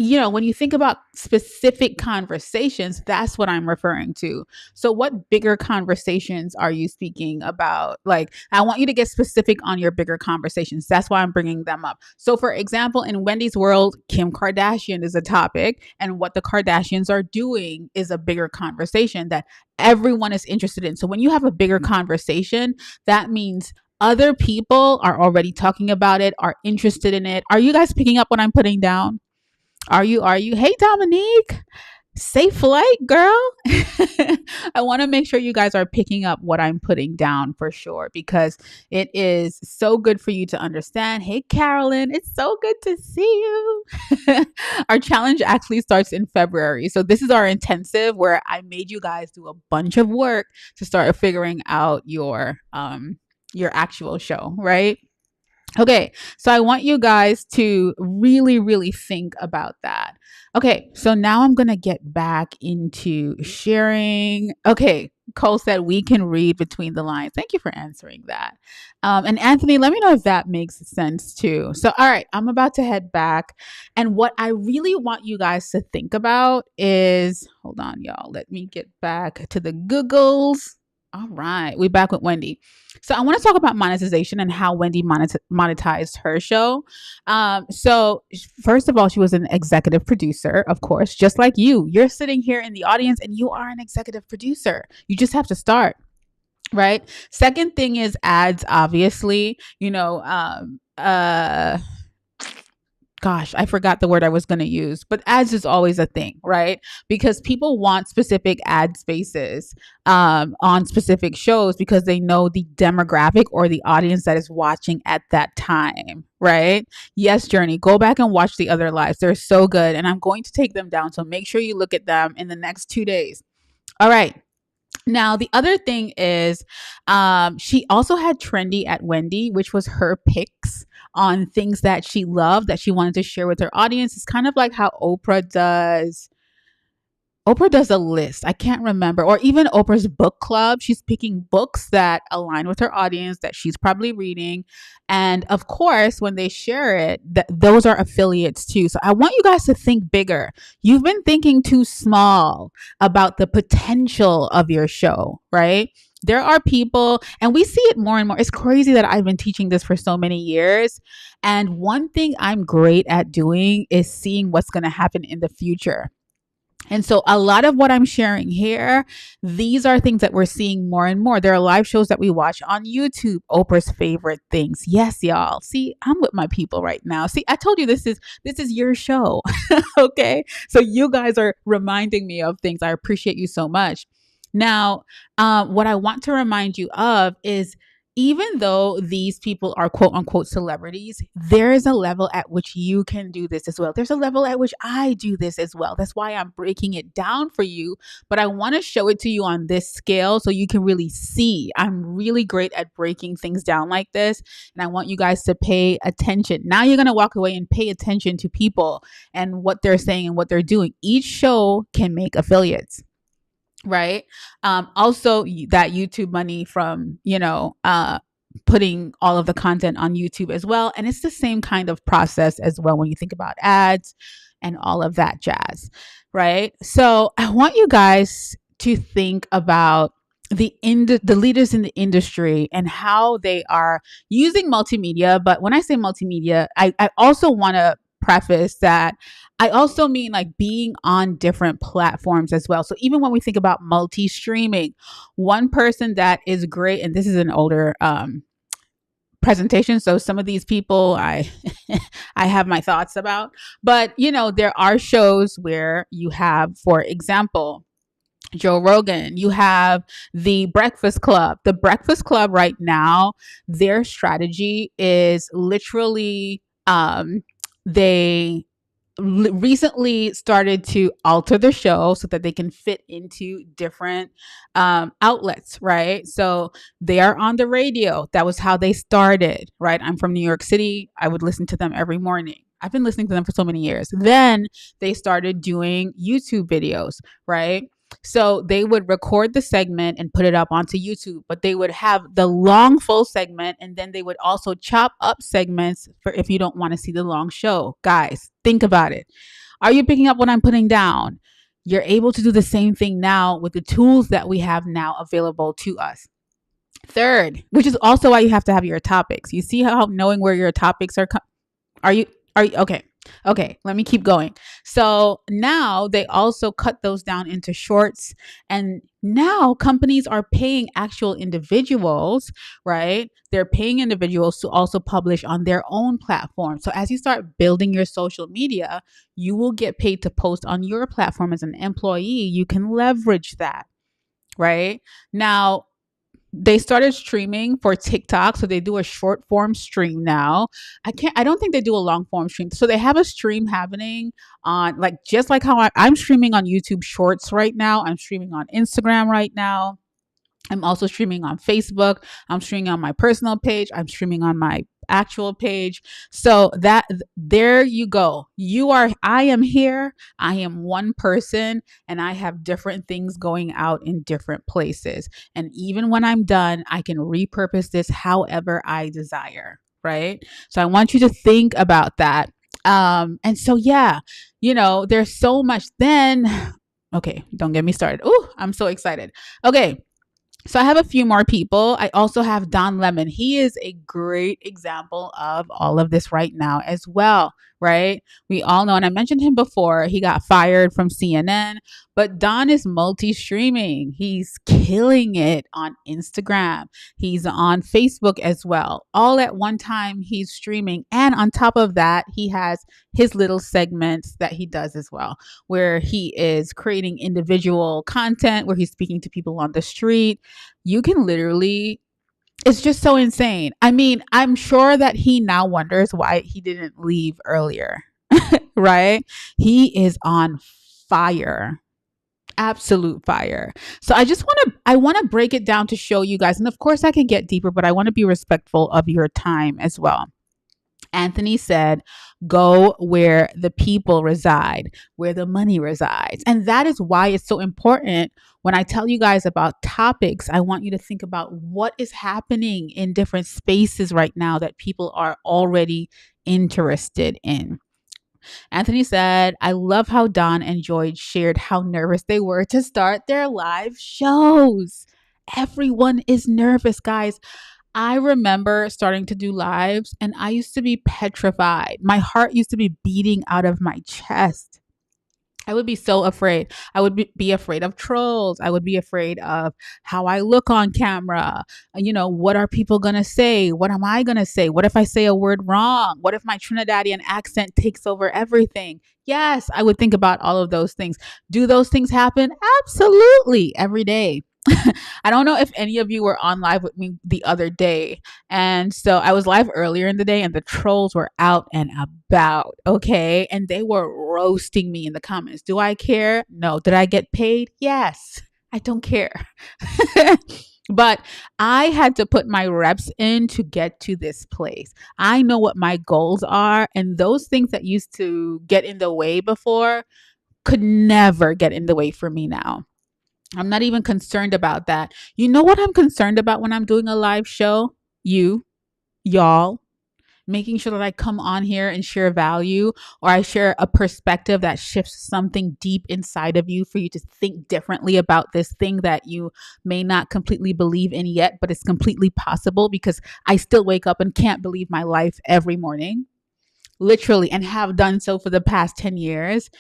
when you think about specific conversations, that's what I'm referring to. So, what bigger conversations are you speaking about? Like, I want you to get specific on your bigger conversations. That's why I'm bringing them up. So, for example, in Wendy's world, Kim Kardashian is a topic, and what the Kardashians are doing is a bigger conversation that everyone is interested in. So, when you have a bigger conversation, that means other people are already talking about it, are interested in it. Are you guys picking up what I'm putting down? Are you? Are you? Hey, Dominique. Safe flight, girl. I want to make sure you guys are picking up what I'm putting down for sure, because it is so good for you to understand. Hey, Carolyn, it's so good to see you. Our challenge actually starts in February. So, this is our intensive where I made you guys do a bunch of work to start figuring out your actual show, right? Okay, so I want you guys to really, really think about that. Okay, so now I'm going to get back into sharing. Okay, Cole said we can read between the lines. Thank you for answering that. And Anthony, let me know if that makes sense too. So, all right, I'm about to head back. And what I really want you guys to think about is, hold on, y'all, let me get back to the Googles. All right, we're back with Wendy. So I want to talk about monetization and how Wendy monetized her show. So first of all, she was an executive producer, of course, just like you. You're sitting here in the audience and you are an executive producer. You just have to start. Right. Second thing is ads, obviously, gosh, I forgot the word I was going to use, but ads is always a thing, right? Because people want specific ad spaces on specific shows because they know the demographic or the audience that is watching at that time, right? Yes, Journey, go back and watch the other lives. They're so good. And I'm going to take them down. So make sure you look at them in the next 2 days. All right. Now, the other thing is, she also had Trendy at Wendy, which was her picks on things that she loved that she wanted to share with her audience. It's kind of like how Oprah does a list. I can't remember. Or even Oprah's book club. She's picking books that align with her audience that she's probably reading. And of course, when they share it, those are affiliates too. So I want you guys to think bigger. You've been thinking too small about the potential of your show, right? There are people, and we see it more and more. It's crazy that I've been teaching this for so many years. And one thing I'm great at doing is seeing what's going to happen in the future. And so a lot of what I'm sharing here, these are things that we're seeing more and more. There are live shows that we watch on YouTube, Oprah's favorite things. Yes, y'all. See, I'm with my people right now. See, I told you this is your show. Okay? So you guys are reminding me of things. I appreciate you so much. Now, what I want to remind you of is even though these people are quote unquote celebrities, there is a level at which you can do this as well. There's a level at which I do this as well. That's why I'm breaking it down for you. But I want to show it to you on this scale so you can really see. I'm really great at breaking things down like this. And I want you guys to pay attention. Now you're going to walk away and pay attention to people and what they're saying and what they're doing. Each show can make affiliates, right? Also that YouTube money from, putting all of the content on YouTube as well. And it's the same kind of process as well when you think about ads and all of that jazz, right? So I want you guys to think about the leaders in the industry and how they are using multimedia. But when I say multimedia, I also want to preface that I also mean like being on different platforms as well. So even when we think about multi-streaming, one person that is great, and this is an older presentation, so some of these people I I have my thoughts about, but there are shows where you have, for example, Joe Rogan, you have the Breakfast Club. The Breakfast Club right now, their strategy is literally they recently started to alter the show so that they can fit into different outlets, right? So they are on the radio. That was how they started, right? I'm from New York City. I would listen to them every morning. I've been listening to them for so many years. Then they started doing YouTube videos, right? So they would record the segment and put it up onto YouTube, but they would have the long full segment, and then they would also chop up segments for if you don't want to see the long show. Guys, think about it. Are you picking up what I'm putting down? You're able to do the same thing now with the tools that we have now available to us. Third, which is also why you have to have your topics. You see how knowing where your topics are you okay? Okay, let me keep going. So now they also cut those down into shorts. And now companies are paying actual individuals, right? They're paying individuals to also publish on their own platform. So as you start building your social media, you will get paid to post on your platform as an employee. You can leverage that, right? Now, they started streaming for TikTok, so they do a short form stream now. I don't think they do a long form stream. So they have a stream happening on, like, just like how I'm streaming on YouTube Shorts right now. I'm streaming on Instagram right now. I'm also streaming on Facebook. I'm streaming on my personal page. I'm streaming on my actual page. So that there you go. I am here. I am one person, and I have different things going out in different places. And even when I'm done, I can repurpose this however I desire. Right. So I want you to think about that. And so, yeah, there's so much then. Okay. Don't get me started. Oh, I'm so excited. Okay. So I have a few more people. I also have Don Lemon. He is a great example of all of this right now as well, right? We all know, and I mentioned him before, he got fired from CNN, but Don is multi streaming. He's killing it on Instagram. He's on Facebook as well. All at one time, he's streaming. And on top of that, he has his little segments that he does as well, where he is creating individual content, where he's speaking to people on the street. You can literally, it's just so insane. I mean, I'm sure that he now wonders why he didn't leave earlier, right? He is on fire, absolute fire. So I want to break it down to show you guys, and of course I can get deeper, but I want to be respectful of your time as well. Anthony said, go where the people reside, where the money resides. And that is why it's so important when I tell you guys about topics. I want you to think about what is happening in different spaces right now that people are already interested in. Anthony said, I love how Don and Joy shared how nervous they were to start their live shows. Everyone is nervous, guys. I remember starting to do lives and I used to be petrified. My heart used to be beating out of my chest. I would be so afraid. I would be afraid of trolls. I would be afraid of how I look on camera. What are people going to say? What am I going to say? What if I say a word wrong? What if my Trinidadian accent takes over everything? Yes, I would think about all of those things. Do those things happen? Absolutely, every day. I don't know if any of you were on live with me the other day. And so I was live earlier in the day and the trolls were out and about. Okay. And they were roasting me in the comments. Do I care? No. Did I get paid? Yes. I don't care. But I had to put my reps in to get to this place. I know what my goals are. And those things that used to get in the way before could never get in the way for me now. I'm not even concerned about that. You know what I'm concerned about when I'm doing a live show? Y'all, making sure that I come on here and share value, or I share a perspective that shifts something deep inside of you for you to think differently about this thing that you may not completely believe in yet, but it's completely possible, because I still wake up and can't believe my life every morning, literally, and have done so for the past 10 years.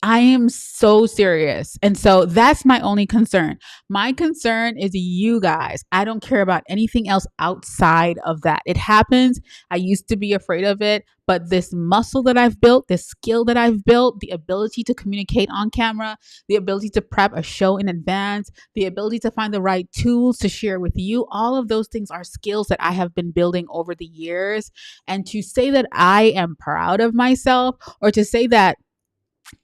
I am so serious. And so that's my only concern. My concern is you guys. I don't care about anything else outside of that. It happens. I used to be afraid of it, but this muscle that I've built, this skill that I've built, the ability to communicate on camera, the ability to prep a show in advance, the ability to find the right tools to share with you, all of those things are skills that I have been building over the years. And to say that I am proud of myself, or to say that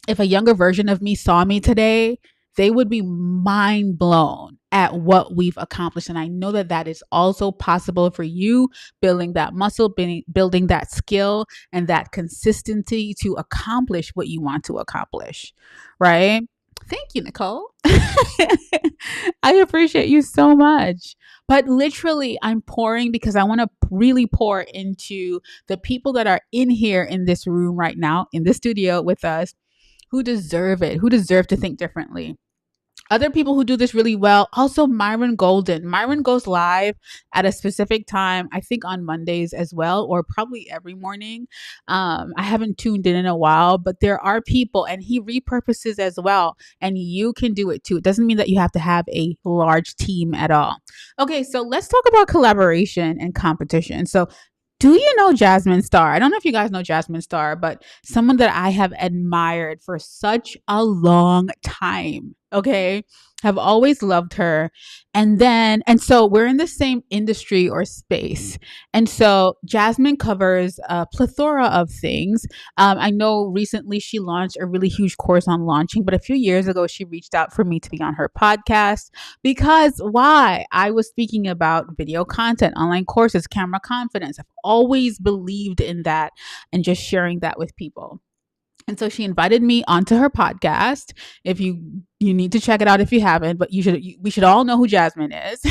if a younger version of me saw me today, they would be mind blown at what we've accomplished. And I know that that is also possible for you, building that muscle, building that skill and that consistency to accomplish what you want to accomplish, right? Thank you, Nicole. I appreciate you so much. But literally, I'm pouring because I want to really pour into the people that are in here in this room right now, in the studio with us, who deserve it, who deserve to think differently. Other people who do this really well, also Myron Golden. Myron goes live at a specific time, I think on Mondays as well, or probably every morning. I haven't tuned in a while, but there are people, and he repurposes as well, and you can do it too. It doesn't mean that you have to have a large team at all. Okay, so let's talk about collaboration and competition. So do you know Jasmine Star? I don't know if you guys know Jasmine Star, but someone that I have admired for such a long time. Okay. Have always loved her. And so we're in the same industry or space. And so Jasmine covers a plethora of things. I know recently she launched a really huge course on launching, but a few years ago, she reached out for me to be on her podcast because why? I was speaking about video content, online courses, camera confidence. I've always believed in that and just sharing that with people. And so she invited me onto her podcast. If you need to check it out if you haven't, but we should all know who Jasmine is,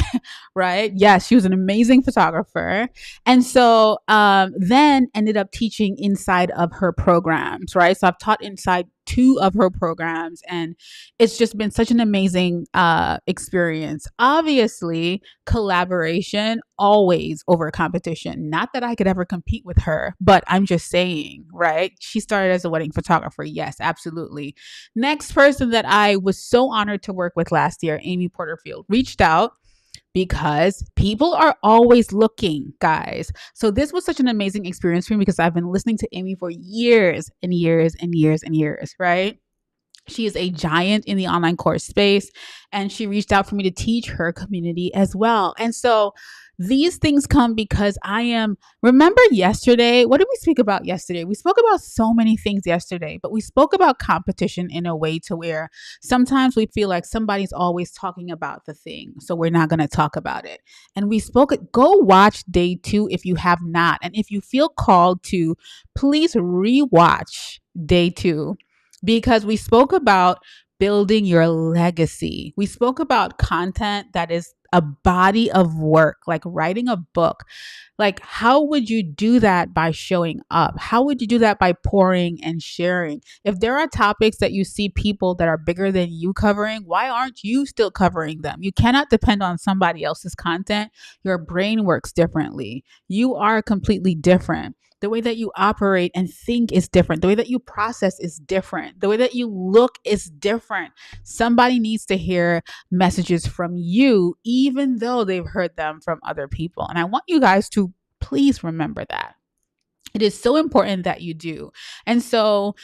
right? Yes, she was an amazing photographer. And so then ended up teaching inside of her programs, right? So I've taught inside 2 of her programs, and it's just been such an amazing experience. Obviously, collaboration always over competition. Not that I could ever compete with her, but I'm just saying, right? She started as a wedding photographer. Yes, absolutely. Next person that I was so honored to work with last year, Amy Porterfield, reached out because people are always looking, guys. So this was such an amazing experience for me because I've been listening to Amy for years and years and years and years, right? She is a giant in the online course space, and she reached out for me to teach her community as well. And so these things come because remember yesterday, what did we speak about yesterday? We spoke about so many things yesterday, but we spoke about competition in a way to where sometimes we feel like somebody's always talking about the thing, so we're not going to talk about it. And we spoke it, go watch day 2 if you have not. And if you feel called to, please rewatch day 2 because we spoke about building your legacy. We spoke about content that is a body of work, like writing a book. Like, how would you do that by showing up? How would you do that by pouring and sharing? If there are topics that you see people that are bigger than you covering, why aren't you still covering them? You cannot depend on somebody else's content. Your brain works differently. You are completely different. The way that you operate and think is different. The way that you process is different. The way that you look is different. Somebody needs to hear messages from you, even though they've heard them from other people. And I want you guys to please remember that. It is so important that you do. And so,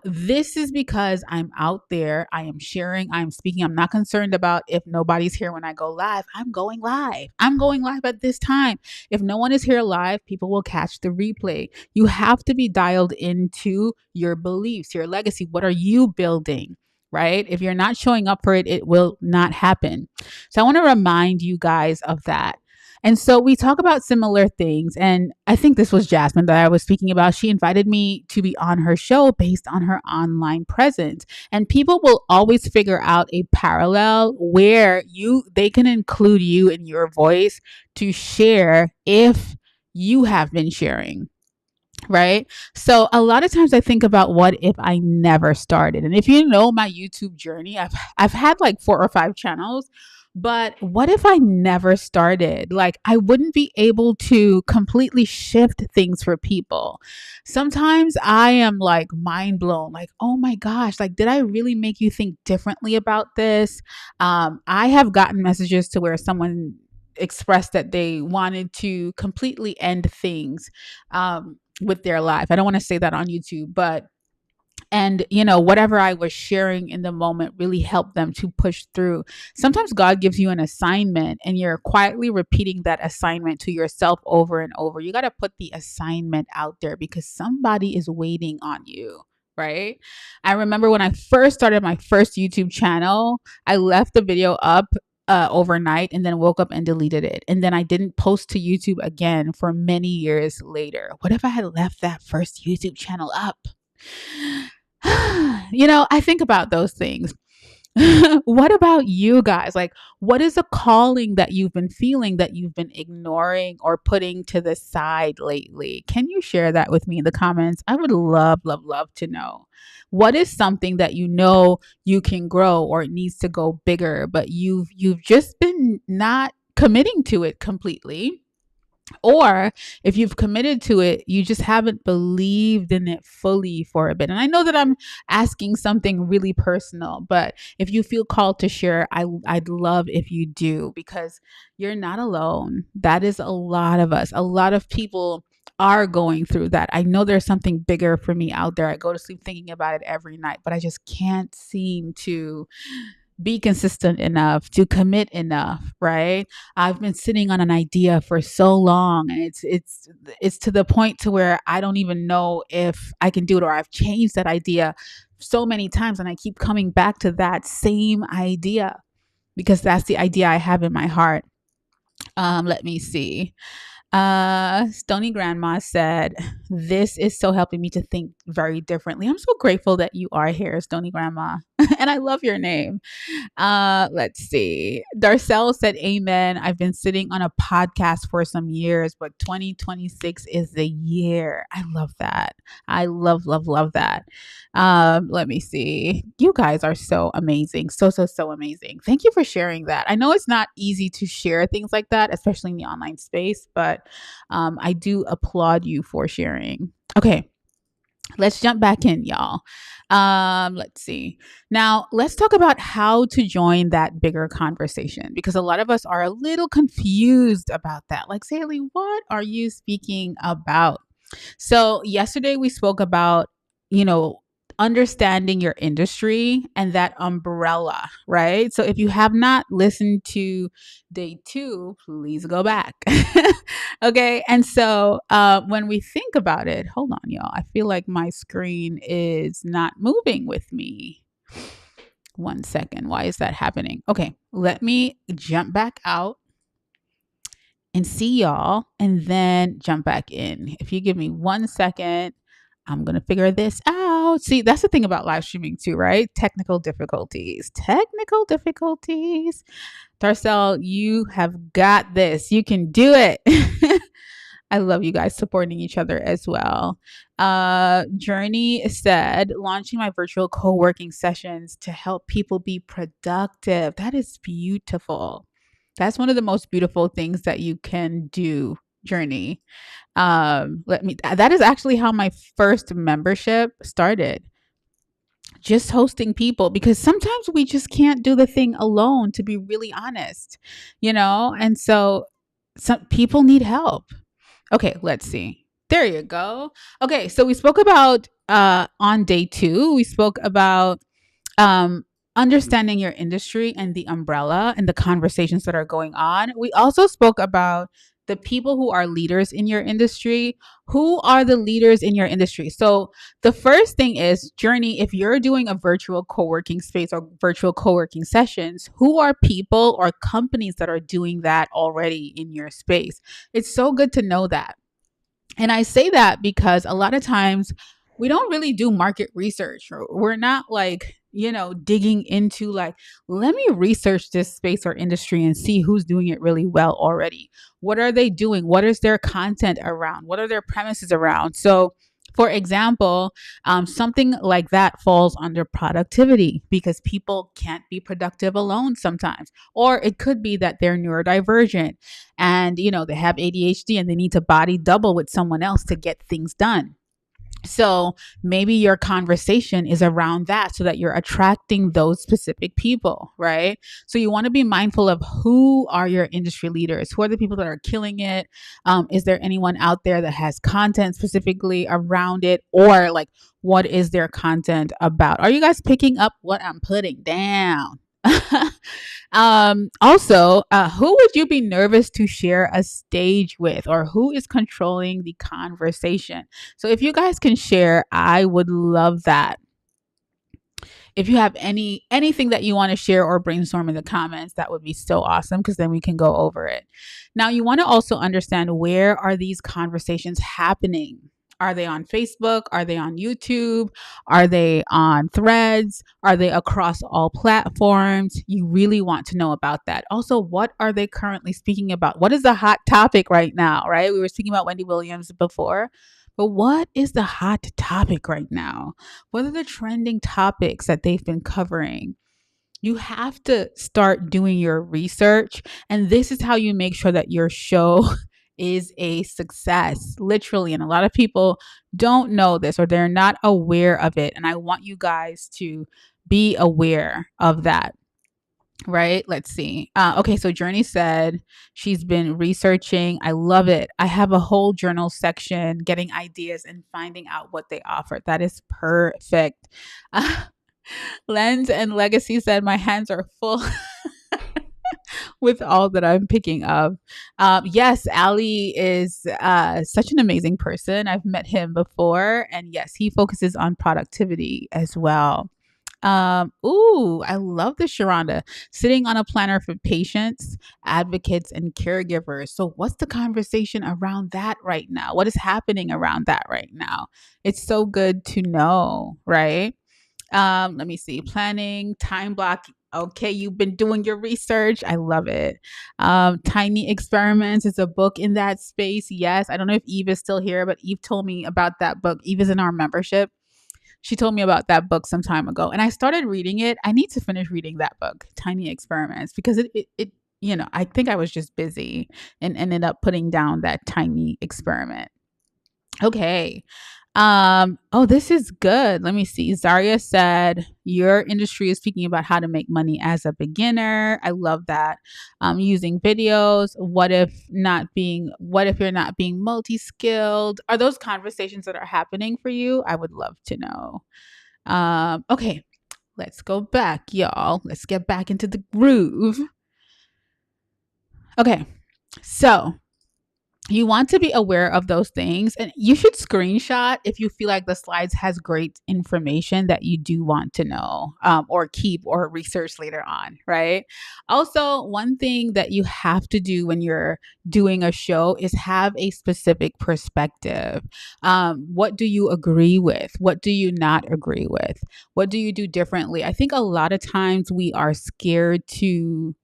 this is because I'm out there, I am sharing, I'm speaking. I'm not concerned about if nobody's here when I go live. I'm going live. I'm going live at this time. If no one is here live, people will catch the replay. You have to be dialed into your beliefs, your legacy. What are you building? Right? If you're not showing up for it, it will not happen. So I want to remind you guys of that. And so we talk about similar things. And I think this was Jasmine that I was speaking about. She invited me to be on her show based on her online presence. And people will always figure out a parallel where they can include you in your voice to share if you have been sharing. Right. So a lot of times I think about what if I never started. And if you know my YouTube journey, I've had like 4 or 5 channels. But what if I never started? Like, I wouldn't be able to completely shift things for people. Sometimes I am like mind blown, like, oh my gosh, like, did I really make you think differently about this? I have gotten messages to where someone expressed that they wanted to completely end things with their life. I don't want to say that on YouTube, but whatever I was sharing in the moment really helped them to push through. Sometimes God gives you an assignment and you're quietly repeating that assignment to yourself over and over. You got to put the assignment out there because somebody is waiting on you. Right. I remember when I first started my first YouTube channel, I left the video up overnight and then woke up and deleted it. And then I didn't post to YouTube again for many years later. What if I had left that first YouTube channel up? I think about those things. What about you guys? Like, what is a calling that you've been feeling that you've been ignoring or putting to the side lately? Can you share that with me in the comments? I would love, love, love to know. What is something that you know you can grow or it needs to go bigger, but you've just been not committing to it completely? Or if you've committed to it, you just haven't believed in it fully for a bit. And I know that I'm asking something really personal, but if you feel called to share, I'd love if you do, because you're not alone. That is a lot of us. A lot of people are going through that. I know there's something bigger for me out there. I go to sleep thinking about it every night, but I just can't seem to be consistent enough, to commit enough, right? I've been sitting on an idea for so long and it's to the point to where I don't even know if I can do it, or I've changed that idea so many times and I keep coming back to that same idea because that's the idea I have in my heart. Let me see. Stony Grandma said, "This is so helping me to think very differently." I'm so grateful that you are here, Stony Grandma. And I love your name. Let's see. Darcel said, Amen. I've been sitting on a podcast for some years, but 2026 is the year. I love that. I love that. Let me see. You guys are so amazing. So amazing. Thank you for sharing that. I know it's not easy to share things like that, especially in the online space, but I do applaud you for sharing. Okay. Let's jump back in, y'all. Let's see. Now, let's talk about how to join that bigger conversation because a lot of us are a little confused about that. Like, Saley, what are you speaking about? So, yesterday we spoke about, you know, understanding your industry and that umbrella, right? So, if you have not listened to day 2, please go back. Okay. And so, when we think about it, hold on, y'all. I feel like my screen is not moving with me. 1 second. Why is that happening? Okay. Let me jump back out and see y'all and then jump back in. If you give me 1 second, I'm going to figure this out. See, that's the thing about live streaming too, right? Technical difficulties. Technical difficulties. Darcel, you have got this. You can do it. I love you guys supporting each other as well. Journey said, launching my virtual co-working sessions to help people be productive. That is beautiful. That's one of the most beautiful things that you can do, Journey. That is actually how my first membership started. Just hosting people because sometimes we just can't do the thing alone, to be really honest, and so some people need help. Okay, let's see. There you go. Okay, so we spoke about on day 2, we spoke about um understanding your industry and the umbrella and the conversations that are going on. We also spoke about the people who are leaders in your industry. Who are the leaders in your industry? So the first thing is, Journey, if you're doing a virtual co-working space or virtual co-working sessions, who are people or companies that are doing that already in your space? It's so good to know that. And I say that because a lot of times we don't really do market research. Or we're not like, digging into like, let me research this space or industry and see who's doing it really well already. What are they doing? What is their content around? What are their premises around? So, for example, something like that falls under productivity because people can't be productive alone sometimes. Or it could be that they're neurodivergent and, they have ADHD and they need to body double with someone else to get things done. So maybe your conversation is around that so that you're attracting those specific people, right? So you want to be mindful of who are your industry leaders? Who are the people that are killing it? Is there anyone out there that has content specifically around it? Or like, what is their content about? Are you guys picking up what I'm putting down? Also, who would you be nervous to share a stage with, or who is controlling the conversation? So if you guys can share, I would love that. If you have anything that you want to share or brainstorm in the comments, that would be so awesome because then we can go over it. Now, you want to also understand, where are these conversations happening? Are they on Facebook? Are they on YouTube? Are they on Threads? Are they across all platforms? You really want to know about that. Also, what are they currently speaking about? What is the hot topic right now, right? We were speaking about Wendy Williams before, but what is the hot topic right now? What are the trending topics that they've been covering? You have to start doing your research. And this is how you make sure that your show is a success, literally. And a lot of people don't know this, or they're not aware of it. And I want you guys to be aware of that. Right? Let's see. Okay, so Journey said she's been researching. I love it. I have a whole journal section, getting ideas and finding out what they offer. That is perfect. Lens and Legacy said, my hands are full with all that I'm picking up. Yes, Ali is such an amazing person. I've met him before. And yes, he focuses on productivity as well. I love this, Sharonda. Sitting on a planner for patients, advocates, and caregivers. So what's the conversation around that right now? What is happening around that right now? It's so good to know, right? Let me see. Planning, time block. Okay, you've been doing your research. I love it. Tiny Experiments is a book in that space. Yes. I don't know if Eve is still here, but Eve told me about that book. Eve is in our membership. She told me about that book some time ago, and I started reading it. I need to finish reading that book, Tiny Experiments, because I think I was just busy and ended up putting down that tiny experiment. Okay. Oh, this is good. Let me see. Zaria said your industry is speaking about how to make money as a beginner. I love that. Using videos. What if you're not being multi-skilled? Are those conversations that are happening for you? I would love to know. Okay, let's go back, y'all. Let's get back into the groove. Okay. So, you want to be aware of those things, and you should screenshot if you feel like the slides has great information that you do want to know, or keep or research later on, right? Also, one thing that you have to do when you're doing a show is have a specific perspective. What do you agree with? What do you not agree with? What do you do differently? I think a lot of times we are scared to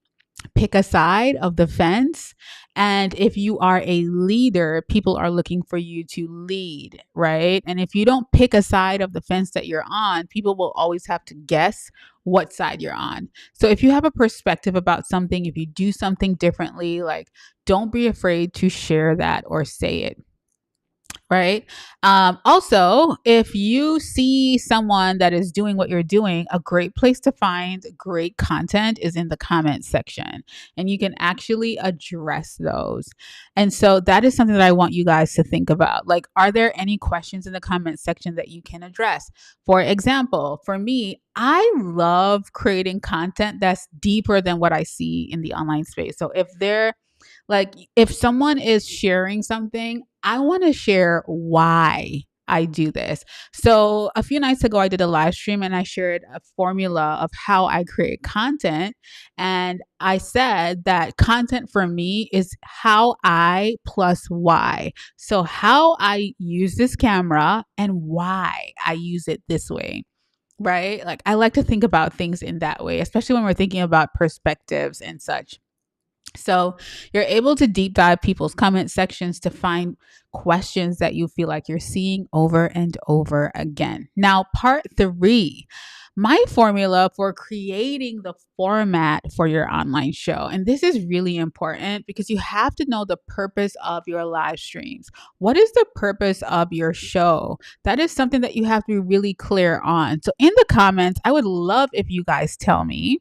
pick a side of the fence. And if you are a leader, people are looking for you to lead, right? And if you don't pick a side of the fence that you're on, people will always have to guess what side you're on. So if you have a perspective about something, if you do something differently, like don't be afraid to share that or say it, right? Also, if you see someone that is doing what you're doing, a great place to find great content is in the comment section, and you can actually address those. And so that is something that I want you guys to think about. Like, are there any questions in the comment section that you can address? For example, for me, I love creating content that's deeper than what I see in the online space. So if someone is sharing something, I want to share why I do this. So a few nights ago, I did a live stream and I shared a formula of how I create content. And I said that content for me is how I plus why. So how I use this camera and why I use it this way. Right? Like I like to think about things in that way, especially when we're thinking about perspectives and such. So you're able to deep dive people's comment sections to find questions that you feel like you're seeing over and over again. Now, part three, my formula for creating the format for your online show. And this is really important because you have to know the purpose of your live streams. What is the purpose of your show? That is something that you have to be really clear on. So in the comments, I would love if you guys tell me,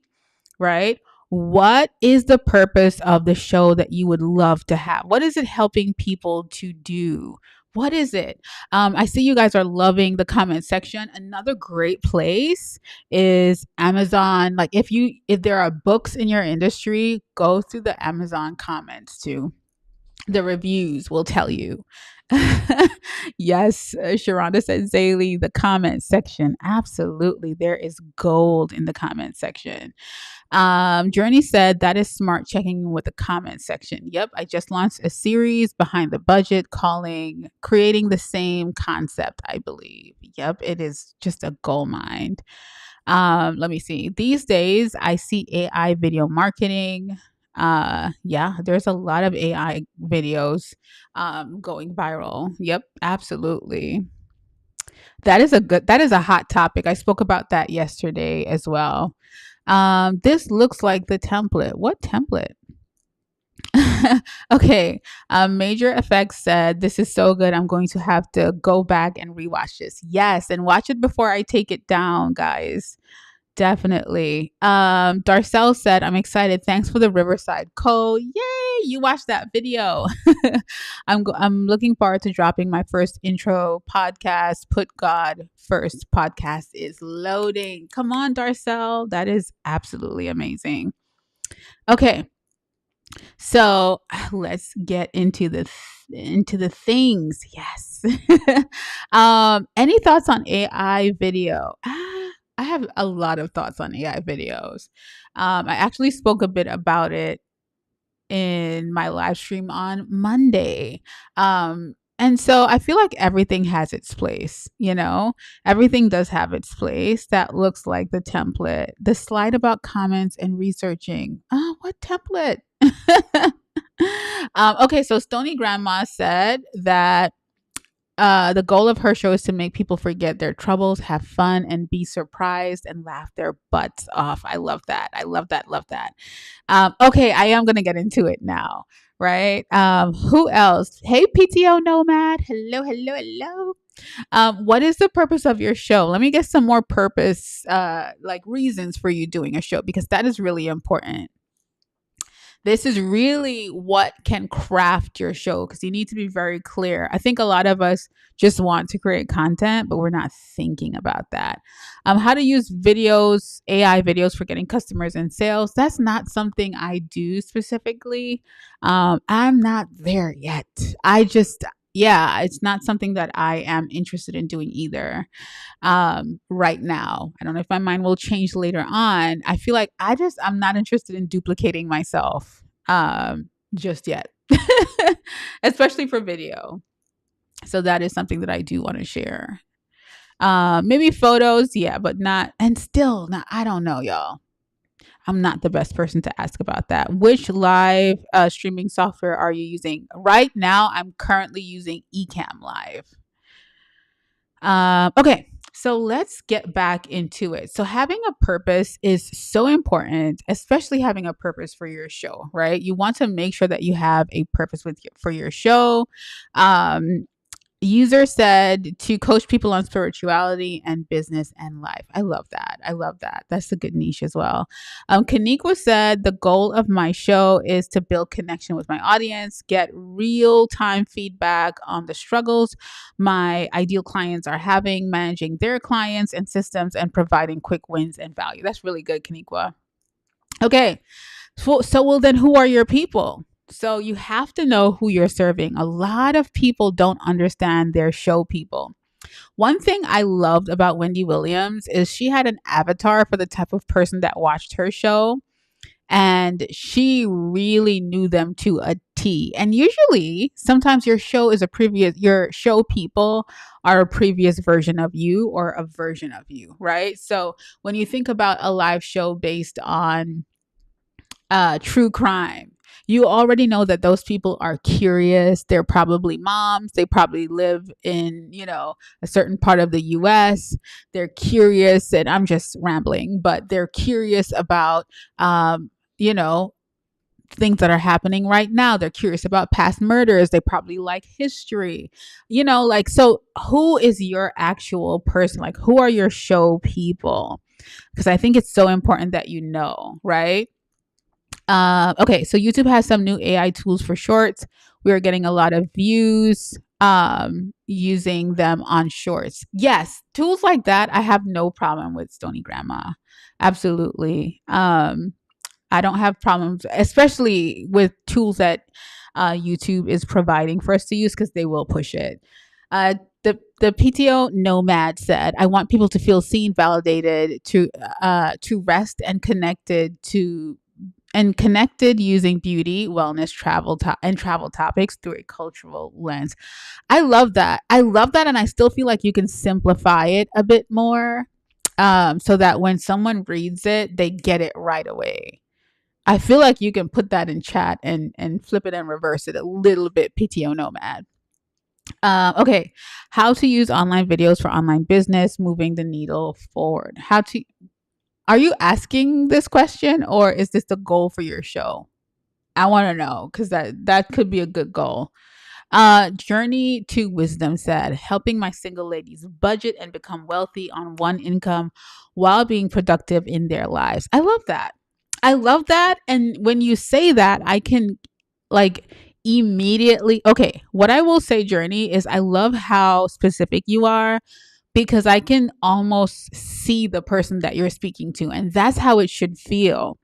right? What is the purpose of the show that you would love to have? What is it helping people to do? What is it? I see you guys are loving the comment section. Another great place is Amazon. Like if there are books in your industry, go through the Amazon comments too. The reviews will tell you. Yes, Sharonda said, Zaylee, the comment section. Absolutely. There is gold in the comment section. Journey said that is smart checking in with the comment section. Yep, I just launched a series behind the budget calling creating the same concept, I believe. Yep, it is just a gold mine. Let me see. These days I see AI video marketing. Yeah, there's a lot of AI videos going viral. Yep, absolutely. That is a hot topic. I spoke about that yesterday as well. This looks like the template. What template? Okay. Major Effects said, this is so good. I'm going to have to go back and rewatch this. Yes, and watch it before I take it down, guys. Definitely. Darcel said, I'm excited. Thanks for the Riverside Code. Yay, you watched that video. I'm looking forward to dropping my first intro podcast. Put God First podcast is loading. Come on, Darcel. That is absolutely amazing. Okay. So let's get into the things. Yes. Any thoughts on AI video? I have a lot of thoughts on AI videos. I actually spoke a bit about it in my live stream on Monday. And so I feel like everything has its place, you know? Everything does have its place. That looks like the template. The slide about comments and researching. Oh, what template? Okay, so Stony Grandma said that the goal of her show is to make people forget their troubles, have fun, and be surprised and laugh their butts off. I love that. I love that. Love that. Okay, I am going to get into it now, right? Who else? Hey, PTO Nomad. Hello, hello, hello. What is the purpose of your show? Let me get some more purpose, like reasons for you doing a show, because that is really important. This is really what can craft your show because you need to be very clear. I think a lot of us just want to create content, but we're not thinking about that. How to use videos, AI videos for getting customers and sales. That's not something I do specifically. I'm not there yet. Yeah, it's not something that I am interested in doing either right now. I don't know if my mind will change later on. I feel like I'm not interested in duplicating myself just yet, especially for video. So that is something that I do want to share. Maybe photos, yeah, but not, and still not, I don't know, y'all. I'm not the best person to ask about that. Which live streaming software are you using? Right now, I'm currently using Ecamm Live. Okay, so let's get back into it. So having a purpose is so important, especially having a purpose for your show, right? You want to make sure that you have a purpose for your show. User said to coach people on spirituality and business and life. I love that. I love that. That's a good niche as well. Kanikwa said the goal of my show is to build connection with my audience, get real time feedback on the struggles my ideal clients are having, managing their clients and systems, and providing quick wins and value. That's really good, Kanikwa. Okay. Well, then who are your people? So you have to know who you're serving. A lot of people don't understand their show people. One thing I loved about Wendy Williams is she had an avatar for the type of person that watched her show, and she really knew them to a T. And usually, sometimes your show people are a previous version of you or a version of you, right? So when you think about a live show based on true crime, you already know that those people are curious. They're probably moms. They probably live in, a certain part of the US. They're curious, and I'm just rambling, but they're curious about, you know, things that are happening right now. They're curious about past murders. They probably like history, so who is your actual person? Like, who are your show people? Because I think it's so important that you know, right? Okay, so YouTube has some new AI tools for shorts. We are getting a lot of views using them on shorts. Yes, tools like that, I have no problem with, Stony Grandma. Absolutely. I don't have problems, especially with tools that YouTube is providing for us to use because they will push it. The PTO Nomad said, "I want people to feel seen, validated, to rest and connected using beauty, wellness, travel topics through a cultural lens." I love that. I love that, and I still feel like you can simplify it a bit more, so that when someone reads it, they get it right away. I feel like you can put that in chat and flip it and reverse it a little bit, PTO Nomad. Okay, how to use online videos for online business, moving the needle forward. Are you asking this question, or is this the goal for your show? I want to know, because that could be a good goal. Journey to Wisdom said, helping my single ladies budget and become wealthy on one income while being productive in their lives. I love that. I love that. And when you say that, I can immediately, okay, what I will say, Journey, is I love how specific you are, because I can almost see the person that you're speaking to. And that's how it should feel.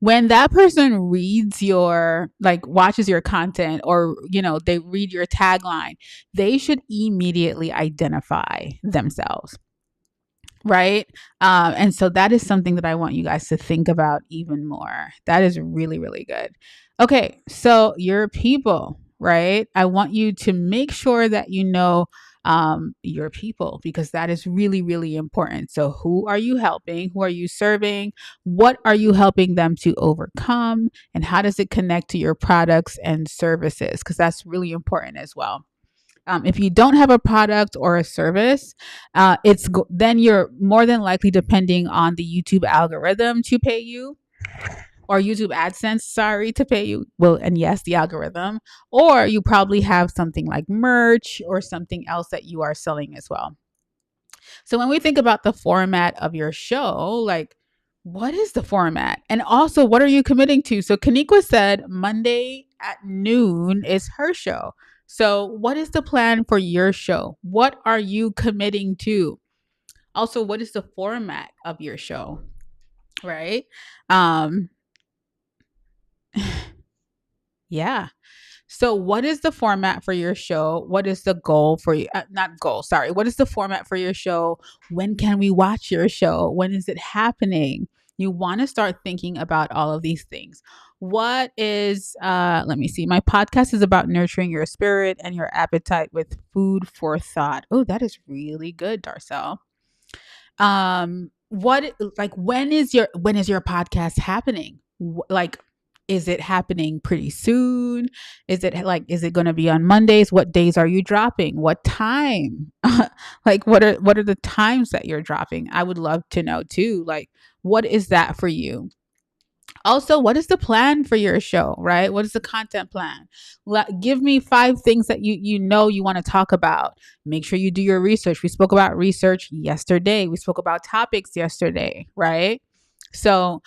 When that person reads watches your content, or, they read your tagline, they should immediately identify themselves. Right. And so that is something that I want you guys to think about even more. That is really, really good. Okay. So your people, right? I want you to make sure that you know your people, because that is really, really important. So, who are you helping? Who are you serving? What are you helping them to overcome? And how does it connect to your products and services? Because that's really important as well. If you don't have a product or a service, then you're more than likely depending on the YouTube algorithm to pay you, or YouTube AdSense, sorry, to pay you. Well, and yes, the algorithm. Or you probably have something like merch or something else that you are selling as well. So when we think about the format of your show, like, what is the format? And also, what are you committing to? So Kaniqua said Monday at noon is her show. So what is the plan for your show? What are you committing to? Also, what is the format of your show? Right? Um, yeah. So, what is the format for your show? What is the goal for you? Not goal, sorry. What is the format for your show? When can we watch your show? When is it happening? You want to start thinking about all of these things. What is, let me see, my podcast is about nurturing your spirit and your appetite with food for thought. Oh, that is really good, Darcel. What, like, when is your podcast happening? Like, is it happening pretty soon? Is it going to be on Mondays? What days are you dropping? What time? Like, what are the times that you're dropping? I would love to know too. Like, what is that for you? Also, what is the plan for your show, right? What is the content plan? Give me 5 things that you want to talk about. Make sure you do your research. We spoke about research yesterday. We spoke about topics yesterday, right? So,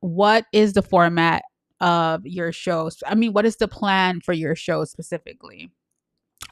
what is the format of your show? I mean, what is the plan for your show specifically?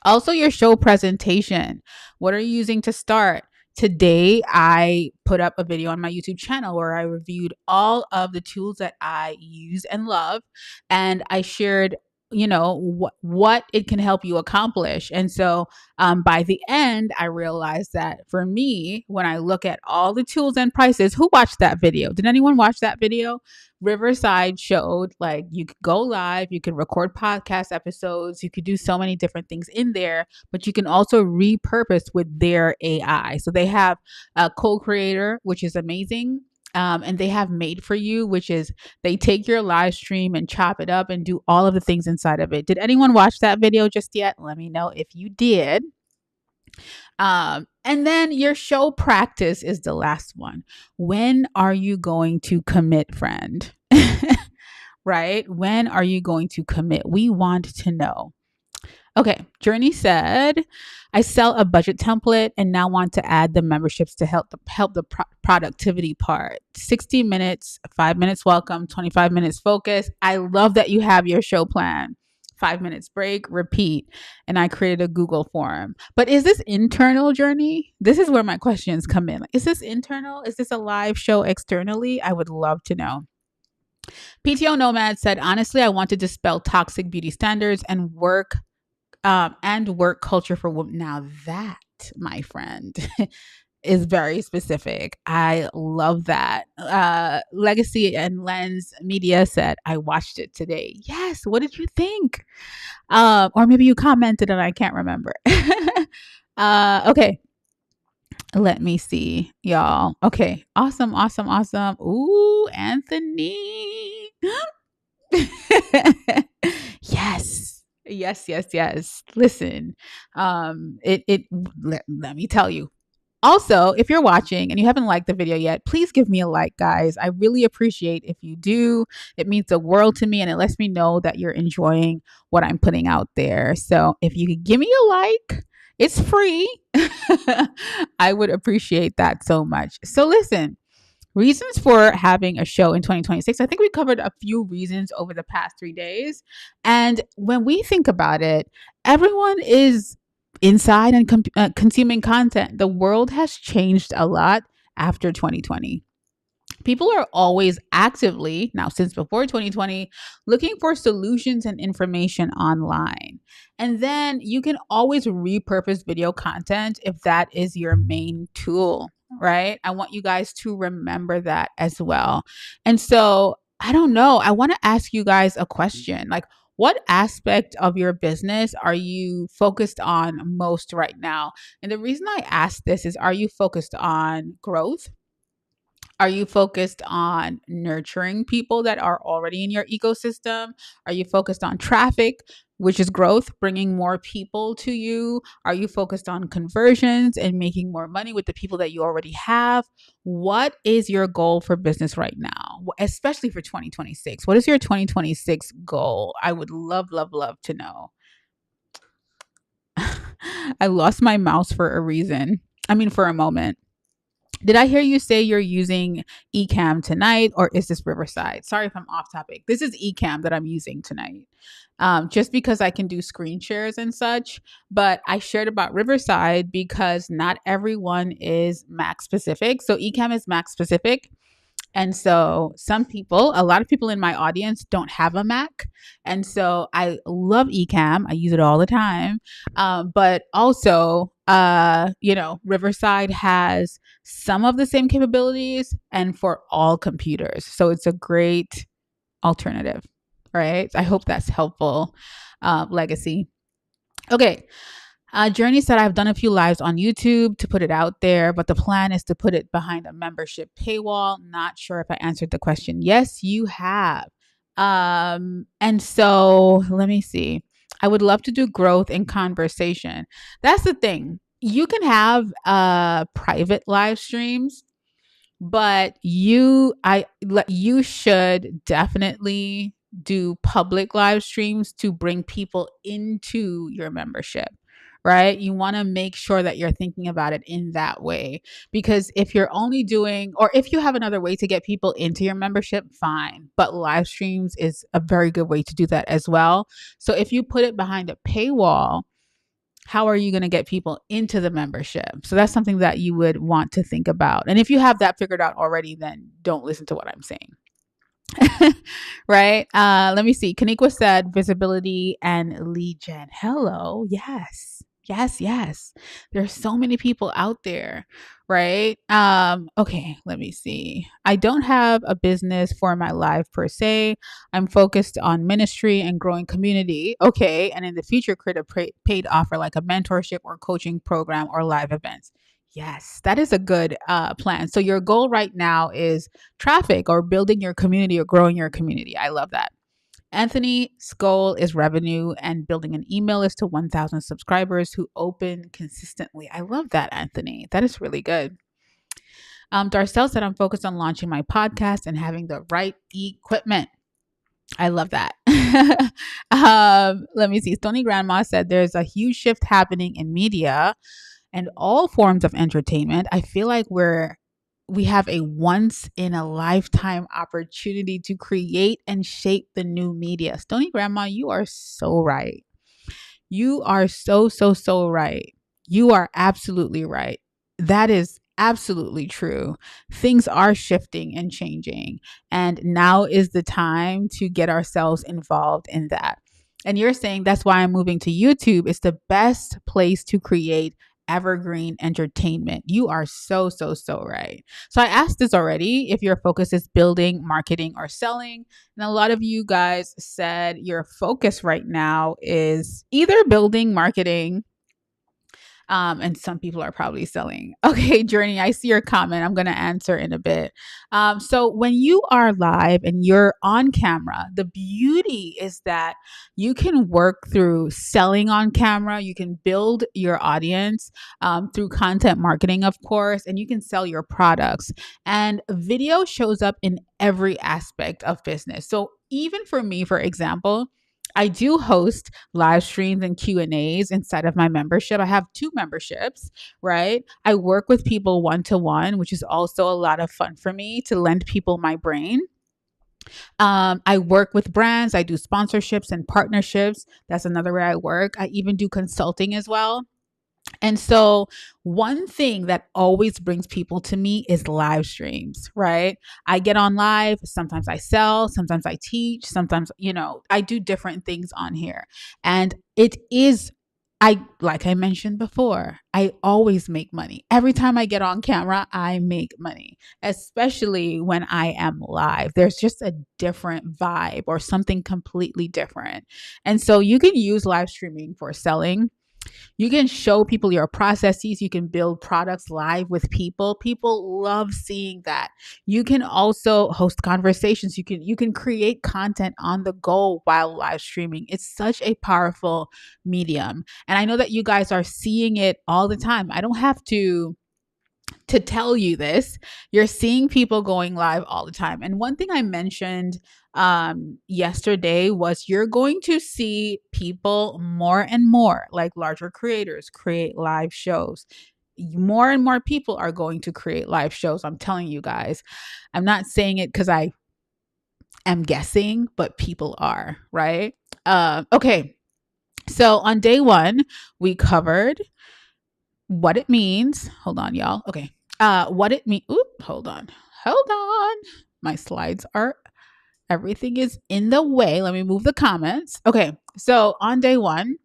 Also, your show presentation. What are you using to start? Today, I put up a video on my YouTube channel where I reviewed all of the tools that I use and love, and I shared, what it can help you accomplish. And so, by the end, I realized that for me, when I look at all the tools and prices, who watched that video? Did anyone watch that video? Riverside showed, like, you could go live, you could record podcast episodes, you could do so many different things in there, but you can also repurpose with their AI. So they have a co-creator, which is amazing. And they have Made for You, which is they take your live stream and chop it up and do all of the things inside of it. Did anyone watch that video just yet? Let me know if you did. And then your show practice is the last one. When are you going to commit, friend? Right? When are you going to commit? We want to know. Okay, Journey said, I sell a budget template and now want to add the memberships to help the productivity part. 60 minutes, 5 minutes welcome, 25 minutes focus. I love that you have your show plan. 5 minutes break, repeat. And I created a Google form. But is this internal, Journey? This is where my questions come in. Is this internal? Is this a live show externally? I would love to know. PTO Nomad said, honestly, I want to dispel toxic beauty standards and work culture for women. Now that, my friend, is very specific. I love that. Legacy and Lens Media said, I watched it today. Yes. What did you think? Or maybe you commented and I can't remember. Okay. Let me see, y'all. Okay. Awesome. Awesome. Awesome. Ooh, Anthony. Yes. Yes, yes, yes. Listen, let me tell you. Also, if you're watching and you haven't liked the video yet, please give me a like, guys. I really appreciate if you do. It means the world to me and it lets me know that you're enjoying what I'm putting out there. So if you could give me a like, it's free. I would appreciate that so much. So listen, reasons for having a show in 2026. I think we covered a few reasons over the past 3 days. And when we think about it, everyone is inside and consuming content. The world has changed a lot after 2020. People are always actively, now since before 2020, looking for solutions and information online. And then you can always repurpose video content if that is your main tool, right? I want you guys to remember that as well. And so, I don't know, I want to ask you guys a question. Like, What aspect of your business are you focused on most right now? And the reason I ask this is, are you focused on growth? Are you focused on nurturing people that are already in your ecosystem? Are you focused on traffic, which is growth, bringing more people to you? Are you focused on conversions and making more money with the people that you already have? What is your goal for business right now, especially for 2026? What is your 2026 goal? I would love, love, love to know. I lost my mouse for a reason. I mean, for a moment. Did I hear you say you're using Ecamm tonight, or is this Riverside? Sorry if I'm off topic. This is Ecamm that I'm using tonight. Just because I can do screen shares and such. But I shared about Riverside because not everyone is Mac specific. So Ecamm is Mac specific. And so some people, a lot of people in my audience don't have a Mac. And so I love Ecamm. I use it all the time. But also, Riverside has some of the same capabilities and for all computers. So it's a great alternative, right? I hope that's helpful. Legacy. Okay. Journey said, I've done a few lives on YouTube to put it out there, but the plan is to put it behind a membership paywall. Not sure if I answered the question. Yes, you have. And so let me see. I would love to do growth and conversation. That's the thing. You can have private live streams, but you should definitely do public live streams to bring people into your membership, right? You want to make sure that you're thinking about it in that way, because if you're only doing, or if you have another way to get people into your membership, fine, but live streams is a very good way to do that as well. So if you put it behind a paywall, how are you going to get people into the membership? So that's something that you would want to think about. And if you have that figured out already, then don't listen to what I'm saying. Right? Let me see. Kaniqua said visibility and lead gen. Hello. Yes. Yes, yes. There's so many people out there, right? Okay, let me see. I don't have a business for my life per se. I'm focused on ministry and growing community. Okay, and in the future create a paid offer like a mentorship or coaching program or live events. Yes, that is a good plan. So your goal right now is traffic or building your community or growing your community. I love that. Anthony's goal is revenue and building an email list to 1,000 subscribers who open consistently. I love that, Anthony. That is really good. Darcel said, I'm focused on launching my podcast and having the right equipment. I love that. Let me see. Stony Grandma said, there's a huge shift happening in media and all forms of entertainment. I feel like we have a once in a lifetime opportunity to create and shape the new media. Stony Grandma, you are so right. You are so, so, so right. You are absolutely right. That is absolutely true. Things are shifting and changing. And now is the time to get ourselves involved in that. And you're saying that's why I'm moving to YouTube. It's the best place to create evergreen entertainment. You are so, so, so right. So I asked this already, if your focus is building, marketing, or selling. And a lot of you guys said your focus right now is either building, marketing, and some people are probably selling. Okay, Journey, I see your comment. I'm going to answer in a bit. So when you are live and you're on camera, the beauty is that you can work through selling on camera. You can build your audience through content marketing, of course, and you can sell your products. And video shows up in every aspect of business. So even for me, for example, I do host live streams and Q&As inside of my membership. I have two memberships, right? I work with people one-to-one, which is also a lot of fun for me to lend people my brain. I work with brands. I do sponsorships and partnerships. That's another way I work. I even do consulting as well. And so, one thing that always brings people to me is live streams, right? I get on live. Sometimes I sell, sometimes I teach, sometimes, I do different things on here. And it is like I mentioned before, I always make money. Every time I get on camera, I make money, especially when I am live. There's just a different vibe or something completely different. And so you can use live streaming for selling. You can show people your processes. You can build products live with people. People love seeing that. You can also host conversations. You can create content on the go while live streaming. It's such a powerful medium. And I know that you guys are seeing it all the time. I don't have to tell you this. You're seeing people going live all the time. And one thing I mentioned yesterday was you're going to see people more and more, like larger creators, create live shows. More and more people are going to create live shows. I'm telling you guys. I'm not saying it because I am guessing, but people are, right? Okay. So on day one, we covered what it means. Hold on, y'all. Okay. What it means. Oop, hold on. Hold on. My slides are, everything is in the way. Let me move the comments. Okay. So on day one,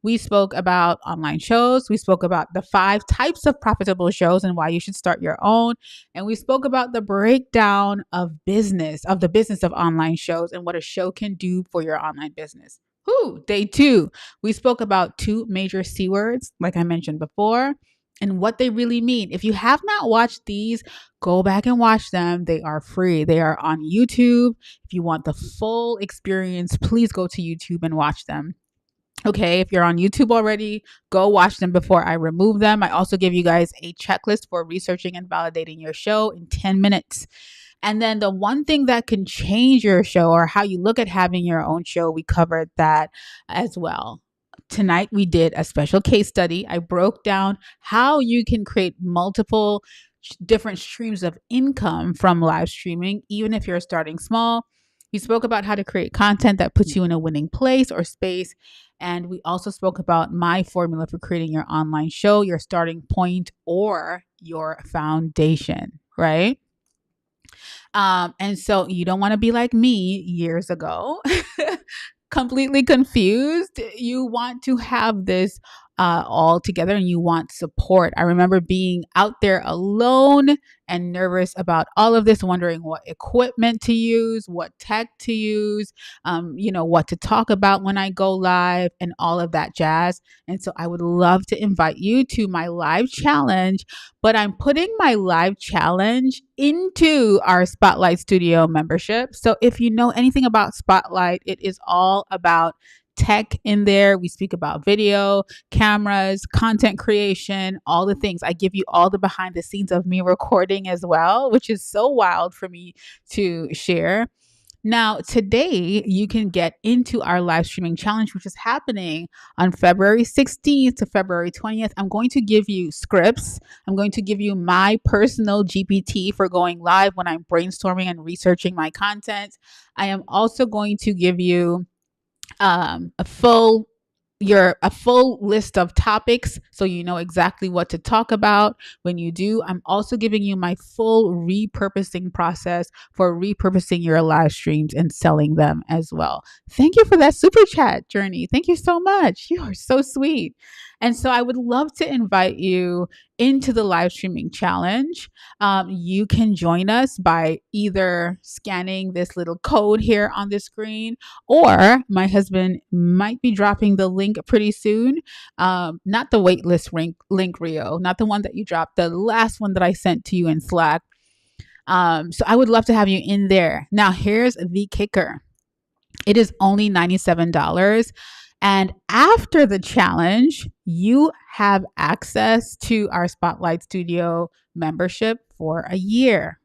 we spoke about online shows. We spoke about the 5 types of profitable shows and why you should start your own. And we spoke about the breakdown of the business of online shows and what a show can do for your online business. Day 2, we spoke about 2 major C words, like I mentioned before, and what they really mean. If you have not watched these, go back and watch them. They are free. They are on YouTube. If you want the full experience, please go to YouTube and watch them. Okay, if you're on YouTube already, go watch them before I remove them. I also give you guys a checklist for researching and validating your show in 10 minutes. And then the one thing that can change your show or how you look at having your own show, we covered that as well. Tonight, we did a special case study. I broke down how you can create multiple different streams of income from live streaming, even if you're starting small. We spoke about how to create content that puts you in a winning place or space. And we also spoke about my formula for creating your online show, your starting point, or your foundation, right? And so you don't want to be like me years ago, completely confused. You want to have this all together and you want support. I remember being out there alone and nervous about all of this, wondering what equipment to use, what tech to use, what to talk about when I go live and all of that jazz. And so I would love to invite you to my live challenge, but I'm putting my live challenge into our Spotlight Studio membership. So if you know anything about Spotlight, it is all about tech in there. We speak about video, cameras, content creation, all the things. I give you all the behind the scenes of me recording as well, which is so wild for me to share. Now, today you can get into our live streaming challenge, which is happening on February 16th to February 20th. I'm going to give you scripts. I'm going to give you my personal GPT for going live when I'm brainstorming and researching my content. I am also going to give you a full list of topics so you know exactly what to talk about when you do. I'm also giving you my full repurposing process for repurposing your live streams and selling them as well. Thank you for that super chat, Journey. Thank you so much. You are so sweet. And so I would love to invite you into the live streaming challenge. You can join us by either scanning this little code here on the screen, or my husband might be dropping the link pretty soon. Not the waitlist link, Rio, not the one that you dropped, the last one that I sent to you in Slack. So I would love to have you in there. Now, here's the kicker. It is only $97. And after the challenge, you have access to our Spotlight Studio membership for a year.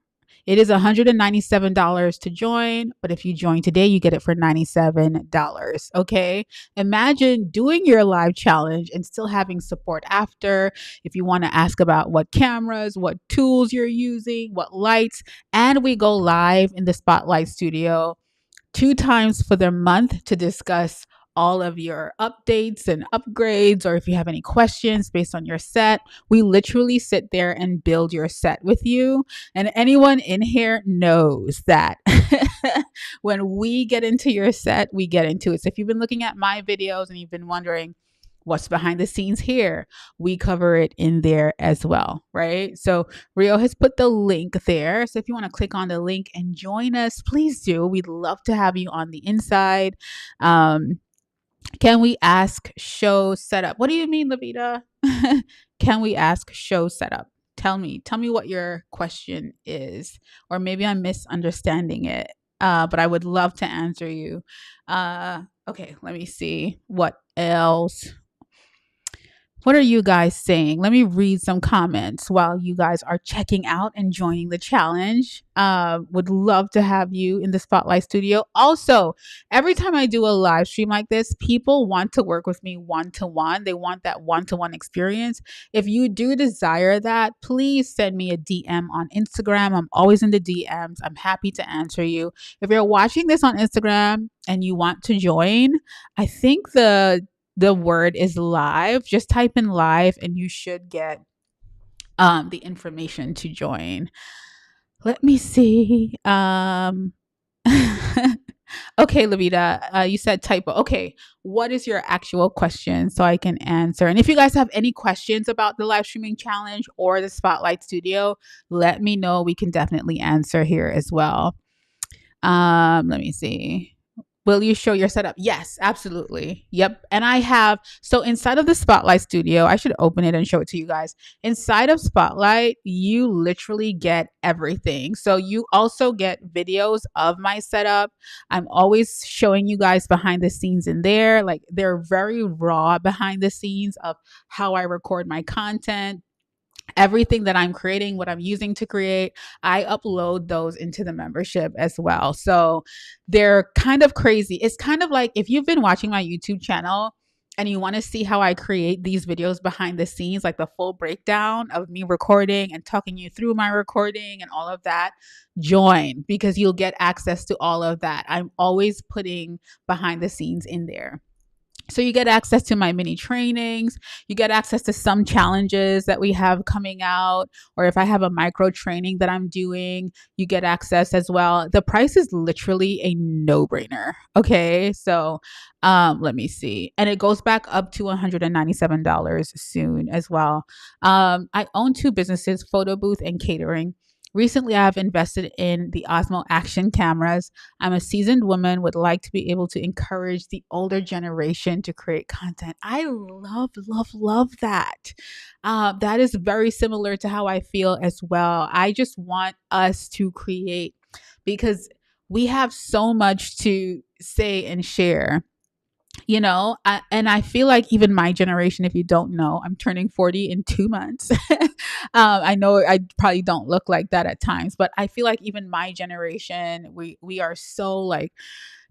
It is $197 to join, but if you join today, you get it for $97. Okay. Imagine doing your live challenge and still having support after. If you want to ask about what cameras, what tools you're using, what lights, and we go live in the Spotlight Studio 2 times for the month to discuss all of your updates and upgrades, or if you have any questions based on your set. We literally sit there and build your set with you. And anyone in here knows that when we get into your set, we get into it. So if you've been looking at my videos and you've been wondering, what's behind the scenes here, we cover it in there as well, right? So Rio has put the link there. So if you want to click on the link and join us, please do. We'd love to have you on the inside. Um, can we ask show setup? What do you mean, Lavita? Can we ask show setup? Tell me what your question is, or maybe I'm misunderstanding it. But I would love to answer you. Okay, let me see what else. What are you guys saying? Let me read some comments while you guys are checking out and joining the challenge. Would love to have you in the Spotlight Studio. Also, every time I do a live stream like this, people want to work with me one to one. They want that one to one experience. If you do desire that, please send me a DM on Instagram. I'm always in the DMs. I'm happy to answer you. If you're watching this on Instagram and you want to join, I think the word is live. Just type in live and you should get the information to join. Let me see. Okay, Lavita, you said typo. Okay, what is your actual question so I can answer? And if you guys have any questions about the live streaming challenge or the Spotlight Studio, let me know. We can definitely answer here as well. Let me see. Will you show your setup? Yes, absolutely. Yep. And I have, so inside of the Spotlight Studio, I should open it and show it to you guys. Inside of Spotlight, you literally get everything. So you also get videos of my setup. I'm always showing you guys behind the scenes in there. Like they're very raw behind the scenes of how I record my content, everything that I'm creating, what I'm using to create, I upload those into the membership as well. So they're kind of crazy. It's kind of like if you've been watching my YouTube channel and you want to see how I create these videos behind the scenes, like the full breakdown of me recording and talking you through my recording and all of that, join because you'll get access to all of that. I'm always putting behind the scenes in there. So you get access to my mini trainings, you get access to some challenges that we have coming out, or if I have a micro training that I'm doing, you get access as well. The price is literally a no-brainer. Okay? So, let me see. And it goes back up to $197 soon as well. I own two businesses, photo booth and catering. Recently, I have invested in the Osmo Action cameras. I'm a seasoned woman, would like to be able to encourage the older generation to create content. I love that. That is very similar to how I feel as well. I just want us to create because we have so much to say and share. And I feel like even my generation, if you don't know, I'm turning 40 in 2 months. I know I probably don't look like that at times, but I feel like even my generation, we are so like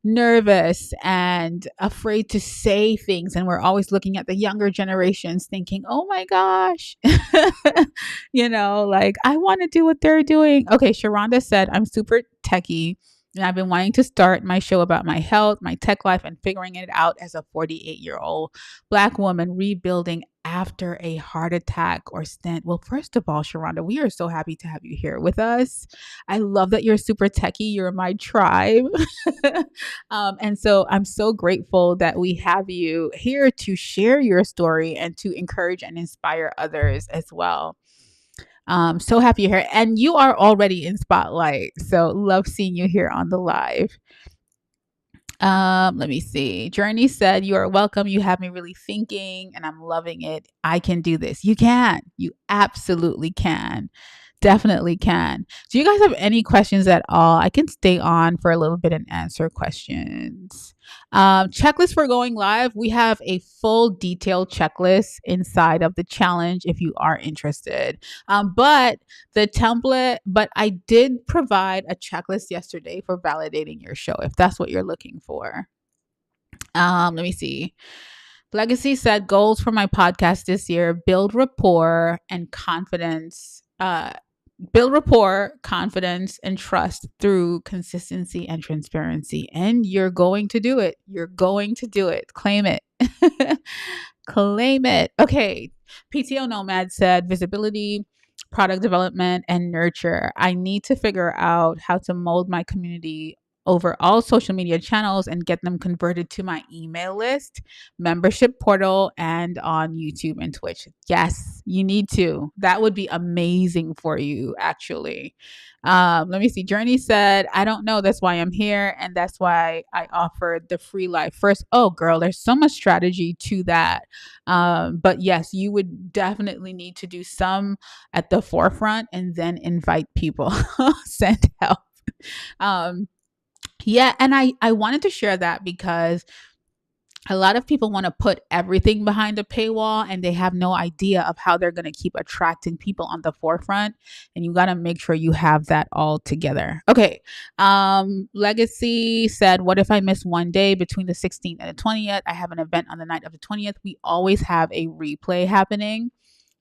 nervous and afraid to say things, and we're always looking at the younger generations thinking, oh my gosh, like I want to do what they're doing. Okay, Sharonda said, I'm super techie and I've been wanting to start my show about my health, my tech life, and figuring it out as a 48-year-old Black woman rebuilding after a heart attack or stent. Well, first of all, Sharonda, we are so happy to have you here with us. I love that you're super techie. You're my tribe. And so I'm so grateful that we have you here to share your story and to encourage and inspire others as well. So happy you're here. And you are already in Spotlight. So love seeing you here on the live. Let me see. Journey said, you are welcome. You have me really thinking and I'm loving it. I can do this. You can. You absolutely can. Definitely can. Do you guys have any questions at all? I can stay on for a little bit and answer questions. Checklist for going live. We have a full detailed checklist inside of the challenge if you are interested. But I did provide a checklist yesterday for validating your show if that's what you're looking for. Let me see. Legacy said goals for my podcast this year: build rapport and confidence. Build rapport, confidence, and trust through consistency and transparency. And you're going to do it. You're going to do it. Claim it. Claim it. Okay. PTO Nomad said visibility, product development, and nurture. I need to figure out how to mold my community over all social media channels and get them converted to my email list, membership portal, and on YouTube and Twitch. Yes, you need to. That would be amazing for you, actually. Let me see. Journey said, I don't know. That's why I'm here. And that's why I offered the free live first. Oh, girl, there's so much strategy to that. But yes, you would definitely need to do some at the forefront and then invite people, send help. Um, yeah, and I wanted to share that because a lot of people want to put everything behind a paywall and they have no idea of how they're going to keep attracting people on the forefront, and you got to make sure you have that all together. Okay. Legacy said, what if I miss one day between the 16th and the 20th? I have an event on the night of the 20th. We always have a replay happening.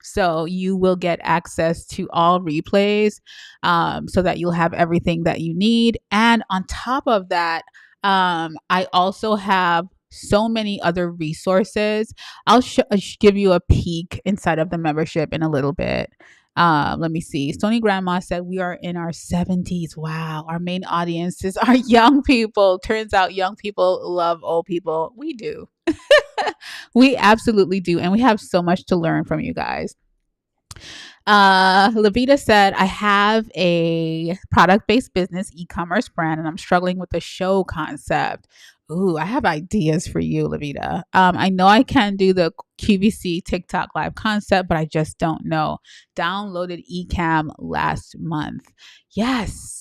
So you will get access to all replays, so that you'll have everything that you need. And on top of that, I also have so many other resources. I'll give you a peek inside of the membership in a little bit. Let me see. Stony Grandma said we are in our 70s. Wow. Our main audiences are young people. Turns out young people love old people. We do. We absolutely do. And we have so much to learn from you guys. Levita said, I have a product based business e commerce brand and I'm struggling with the show concept. Ooh, I have ideas for you, Levita. I know I can do the QVC TikTok live concept, but I just don't know. Downloaded Ecamm last month. Yes,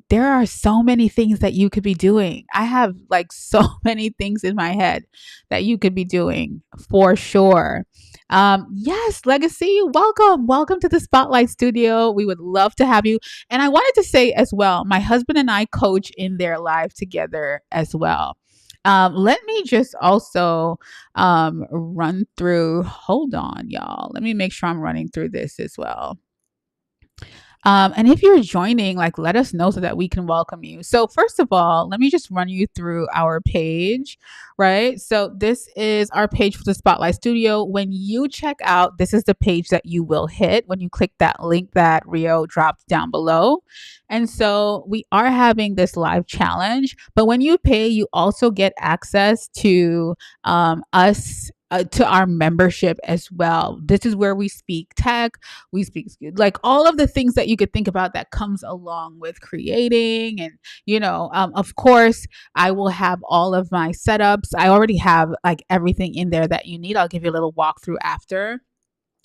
there are so many things that you could be doing. I have like so many things in my head that you could be doing for sure. Yes, Legacy, welcome. Welcome to the Spotlight Studio. We would love to have you. And I wanted to say as well, my husband and I coach in their live together as well. Let me just also run through. Hold on, y'all. Let me make sure I'm running through this as well. And if you're joining, like, let us know so that we can welcome you. So, first of all, let me just run you through our page, right? So, this is our page for the Spotlight Studio. When you check out, this is the page that you will hit when you click that link that Rio dropped down below. And so, we are having this live challenge, but when you pay, you also get access to us. To our membership as well. This is where we speak tech, we speak like all of the things that you could think about that comes along with creating. And of course, I will have all of my setups. I already have like everything in there that you need. I'll give you a little walkthrough after.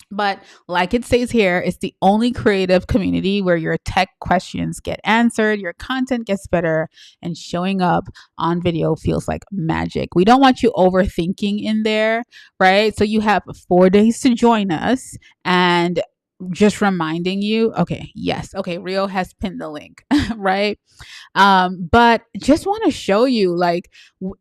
But like it says here, it's the only creative community where your tech questions get answered, your content gets better, and showing up on video feels like magic. We don't want you overthinking in there, right? So you have 4 days to join us, and just reminding you, okay, yes, okay, Rio has pinned the link, right? But just want to show you, like,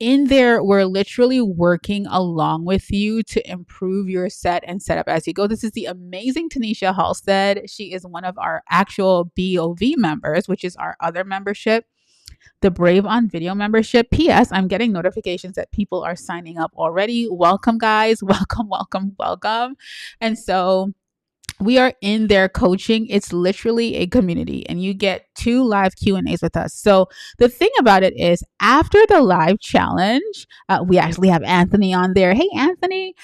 in there, we're literally working along with you to improve your set and setup as you go. This is the amazing Tanisha Halstead. She is one of our actual BOV members, which is our other membership, the Brave on Video membership. P.S. I'm getting notifications that people are signing up already. Welcome, guys. Welcome, welcome, welcome. And so we are in there coaching. It's literally a community, and you get 2 live Q&As with us. So the thing about it is, after the live challenge, we actually have Anthony on there. Hey, Anthony.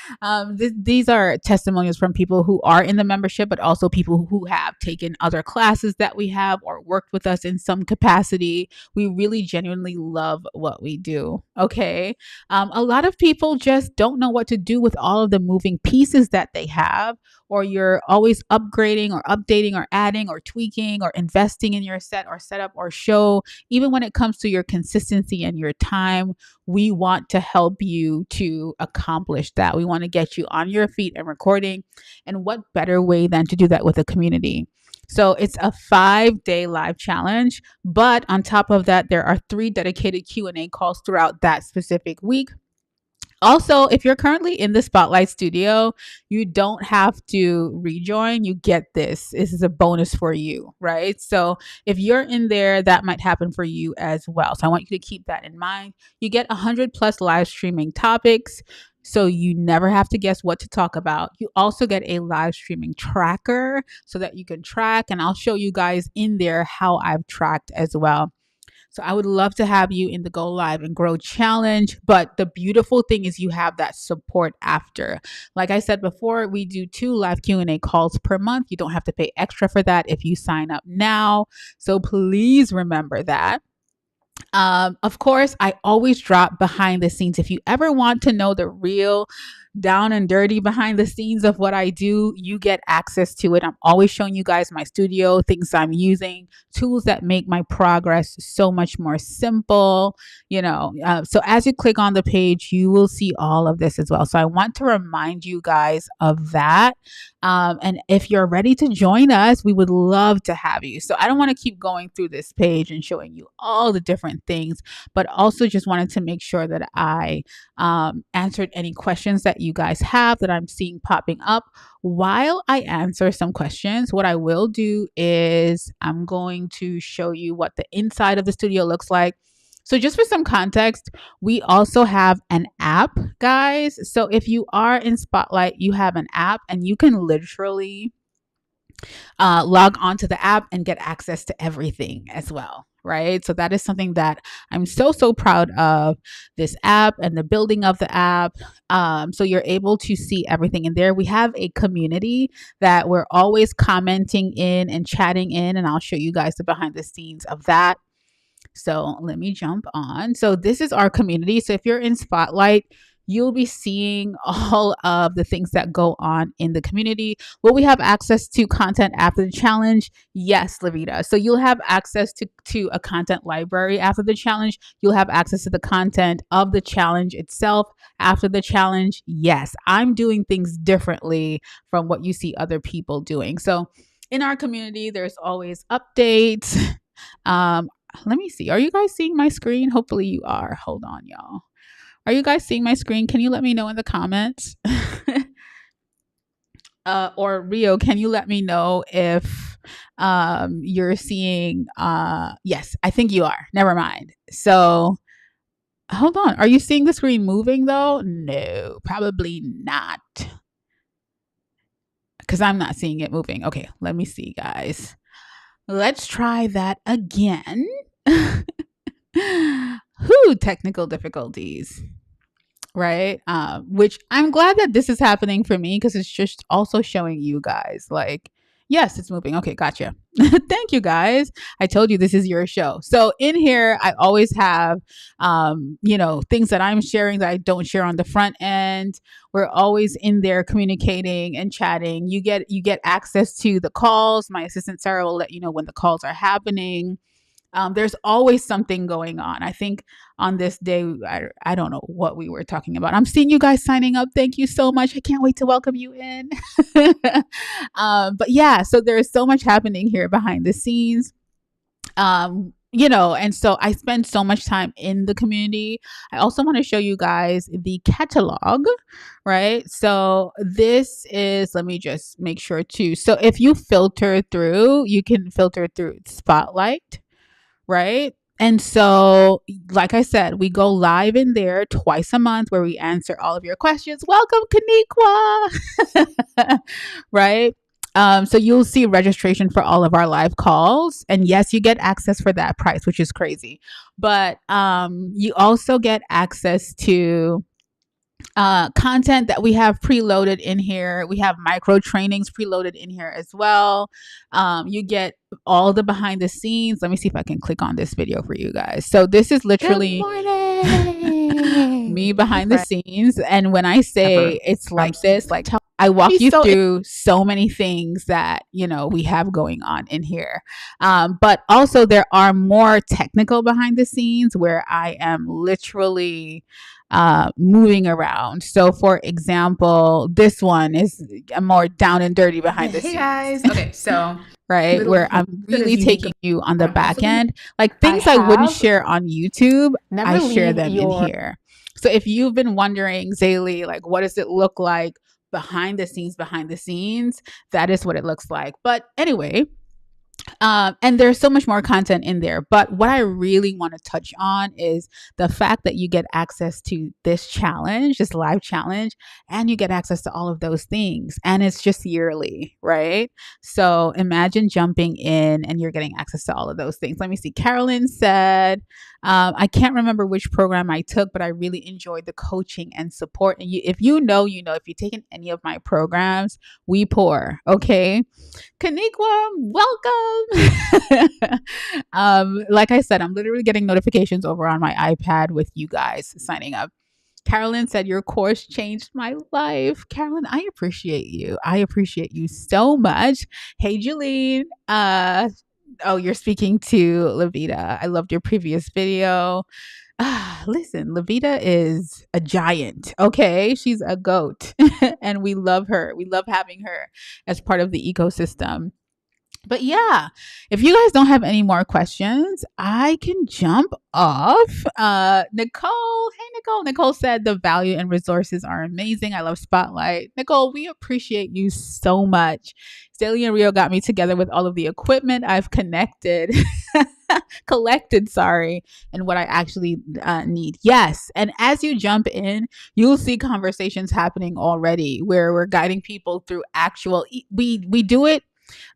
These are testimonials from people who are in the membership, but also people who have taken other classes that we have or worked with us in some capacity. We really genuinely love what we do. Okay. A lot of people just don't know what to do with all of the moving pieces that they have, or you're always upgrading or updating or adding or tweaking or investing in your set or setup or show. Even when it comes to your consistency and your time, we want to help you to accomplish that. We want to get you on your feet and recording. And what better way than to do that with a community? So it's a 5-day live challenge, but on top of that, there are 3 dedicated Q&A calls throughout that specific week. Also, if you're currently in the Spotlight Studio, you don't have to rejoin. You get this. This is a bonus for you, right? So if you're in there, that might happen for you as well. So I want you to keep that in mind. You get 100 plus live streaming topics, so you never have to guess what to talk about. You also get a live streaming tracker so that you can track, and I'll show you guys in there how I've tracked as well. So I would love to have you in the Go Live and Grow Challenge. But the beautiful thing is you have that support after. Like I said before, we do 2 live Q&A calls per month. You don't have to pay extra for that if you sign up now. So please remember that. Of course, I always drop behind the scenes. If you ever want to know the real down and dirty behind the scenes of what I do, you get access to it. I'm always showing you guys my studio, things I'm using, tools that make my progress so much more simple. So as you click on the page, you will see all of this as well. So I want to remind you guys of that. And if you're ready to join us, we would love to have you. So I don't want to keep going through this page and showing you all the different things, but also just wanted to make sure that I answered any questions that you guys have that I'm seeing popping up. While I answer some questions, what I will do is I'm going to show you what the inside of the studio looks like. So just for some context, we also have an app, guys. So if you are in Spotlight, you have an app and you can literally log onto the app and get access to everything as well. Right. So that is something that I'm so proud of, this app and the building of the app. So you're able to see everything in there. We have a community that we're always commenting in and chatting in, and I'll show you guys the behind the scenes of that. So let me jump on. So this is our community. So if you're in Spotlight, you'll be seeing all of the things that go on in the community. Will we have access to content after the challenge? Yes, Lavita. So you'll have access to a content library after the challenge. You'll have access to the content of the challenge itself after the challenge. Yes, I'm doing things differently from what you see other people doing. So in our community, there's always updates. Let me see. Are you guys seeing my screen? Hopefully you are. Hold on, y'all. Are you guys seeing my screen? Can you let me know in the comments? Or Rio, can you let me know if you're seeing yes, I think you are. Never mind. So hold on. Are you seeing the screen moving though? No, probably not. Because I'm not seeing it moving. Okay, let me see, guys. Let's try that again. Technical difficulties, right? Which I'm glad that this is happening for me because it's just also showing you guys like, yes, it's moving. Okay, gotcha. Thank you guys. I told you this is your show. So in here, I always have, things that I'm sharing that I don't share on the front end. We're always in there communicating and chatting. You get access to the calls. My assistant Sarah will let you know when the calls are happening. There's always something going on. I think on this day, I don't know what we were talking about. I'm seeing you guys signing up. Thank you so much. I can't wait to welcome you in. But yeah, so there is so much happening here behind the scenes. And so I spend so much time in the community. I also want to show you guys the catalog, right? So this is, let me just make sure too. So if you filter through, you can filter through Spotlight, right? And so, like I said, we go live in there twice a month where we answer all of your questions. Welcome, Kaniqua. Right? So you'll see registration for all of our live calls. And yes, you get access for that price, which is crazy. But you also get access to content that we have preloaded in here. We have micro trainings preloaded in here as well. You get all the behind the scenes. Let me see if I can click on this video for you guys. So this is literally me behind the scenes. And when I say it's like this, like I walk you through so many things that, we have going on in here. But also there are more technical behind the scenes where I am literally moving around. So for example, this one is a more down and dirty behind the scenes. Hey guys. Okay, so right, where I'm really taking you on the back end. Like things I wouldn't share on YouTube, I share them in here. So if you've been wondering, Zaylee, like what does it look like behind the scenes, that is what it looks like. But anyway, And there's so much more content in there. But what I really want to touch on is the fact that you get access to this challenge, this live challenge, and you get access to all of those things. And it's just yearly, right? So imagine jumping in and you're getting access to all of those things. Let me see. Carolyn said, I can't remember which program I took, but I really enjoyed the coaching and support. And if you know, you know, if you've taken any of my programs, we pour, okay? Kaniqua, welcome. Like I said, I'm literally getting notifications over on my iPad with you guys signing up. Carolyn said, your course changed my life. Carolyn, I appreciate you. I appreciate you so much. Hey, Julene. Oh, you're speaking to Levita. I loved your previous video. Listen, Levita is a giant. Okay. She's a goat and we love her. We love having her as part of the ecosystem. But yeah, if you guys don't have any more questions, I can jump off. Nicole, hey Nicole. Nicole said the value and resources are amazing. I love Spotlight. Nicole, we appreciate you so much. Staley and Rio got me together with all of the equipment I've collected, sorry, and what I actually need. Yes, and as you jump in, you'll see conversations happening already where we're guiding people through actual. We do it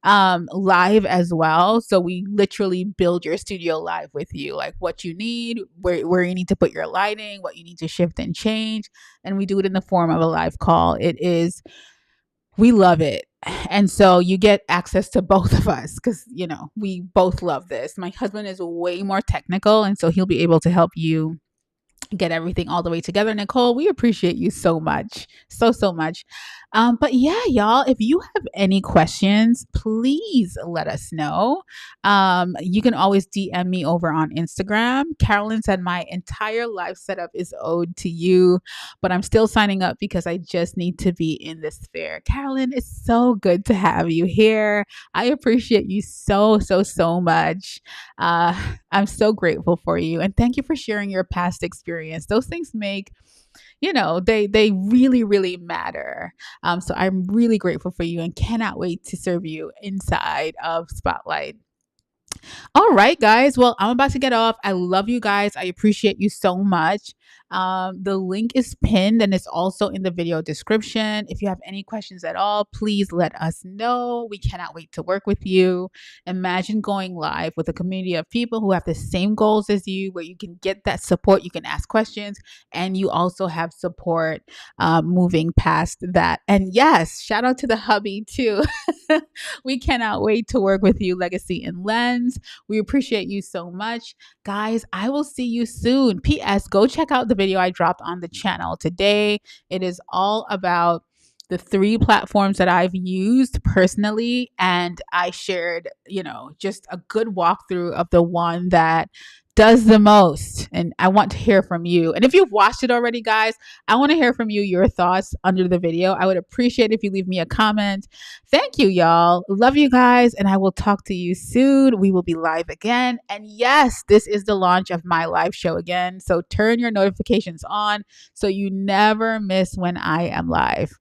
live as well. So we literally build your studio live with you, like what you need, where you need to put your lighting, what you need to shift and change. And we do it in the form of a live call. We love it. And so you get access to both of us because, you know, we both love this. My husband is way more technical, and so he'll be able to help you get everything all the way together. Nicole, we appreciate you so much. So much. But yeah, y'all, if you have any questions, please let us know. You can always DM me over on Instagram. Carolyn said, my entire life setup is owed to you, but I'm still signing up because I just need to be in this sphere. Carolyn, it's so good to have you here. I appreciate you so much. I'm so grateful for you. And thank you for sharing your past experience. Those things make, you know, they really matter. So I'm really grateful for you and cannot wait to serve you inside of Spotlight. All right, guys. Well, I'm about to get off. I love you guys. I appreciate you so much. The link is pinned and it's also in the video description. If you have any questions at all, please let us know. We cannot wait to work with you. Imagine going live with a community of people who have the same goals as you, where you can get that support, you can ask questions, and you also have support moving past that. And yes, shout out to the hubby too. We cannot wait to work with you, Legacy and Lens. We appreciate you so much. Guys, I will see you soon. P.S. Go check out the video I dropped on the channel today. It is all about the 3 platforms that I've used personally. And I shared, you know, just a good walkthrough of the one that does the most. And I want to hear from you. And if you've watched it already, guys, I want to hear from you, your thoughts under the video. I would appreciate if you leave me a comment. Thank you, y'all. Love you guys. And I will talk to you soon. We will be live again. And yes, this is the launch of my live show again. So turn your notifications on so you never miss when I am live.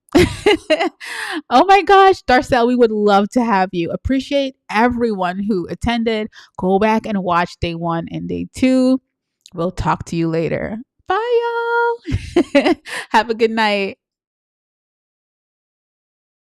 Oh my gosh, Darcel, we would love to have you. Appreciate everyone who attended. Go back and watch day 1 and day 2. We'll talk to you later. Bye, y'all. Have a good night.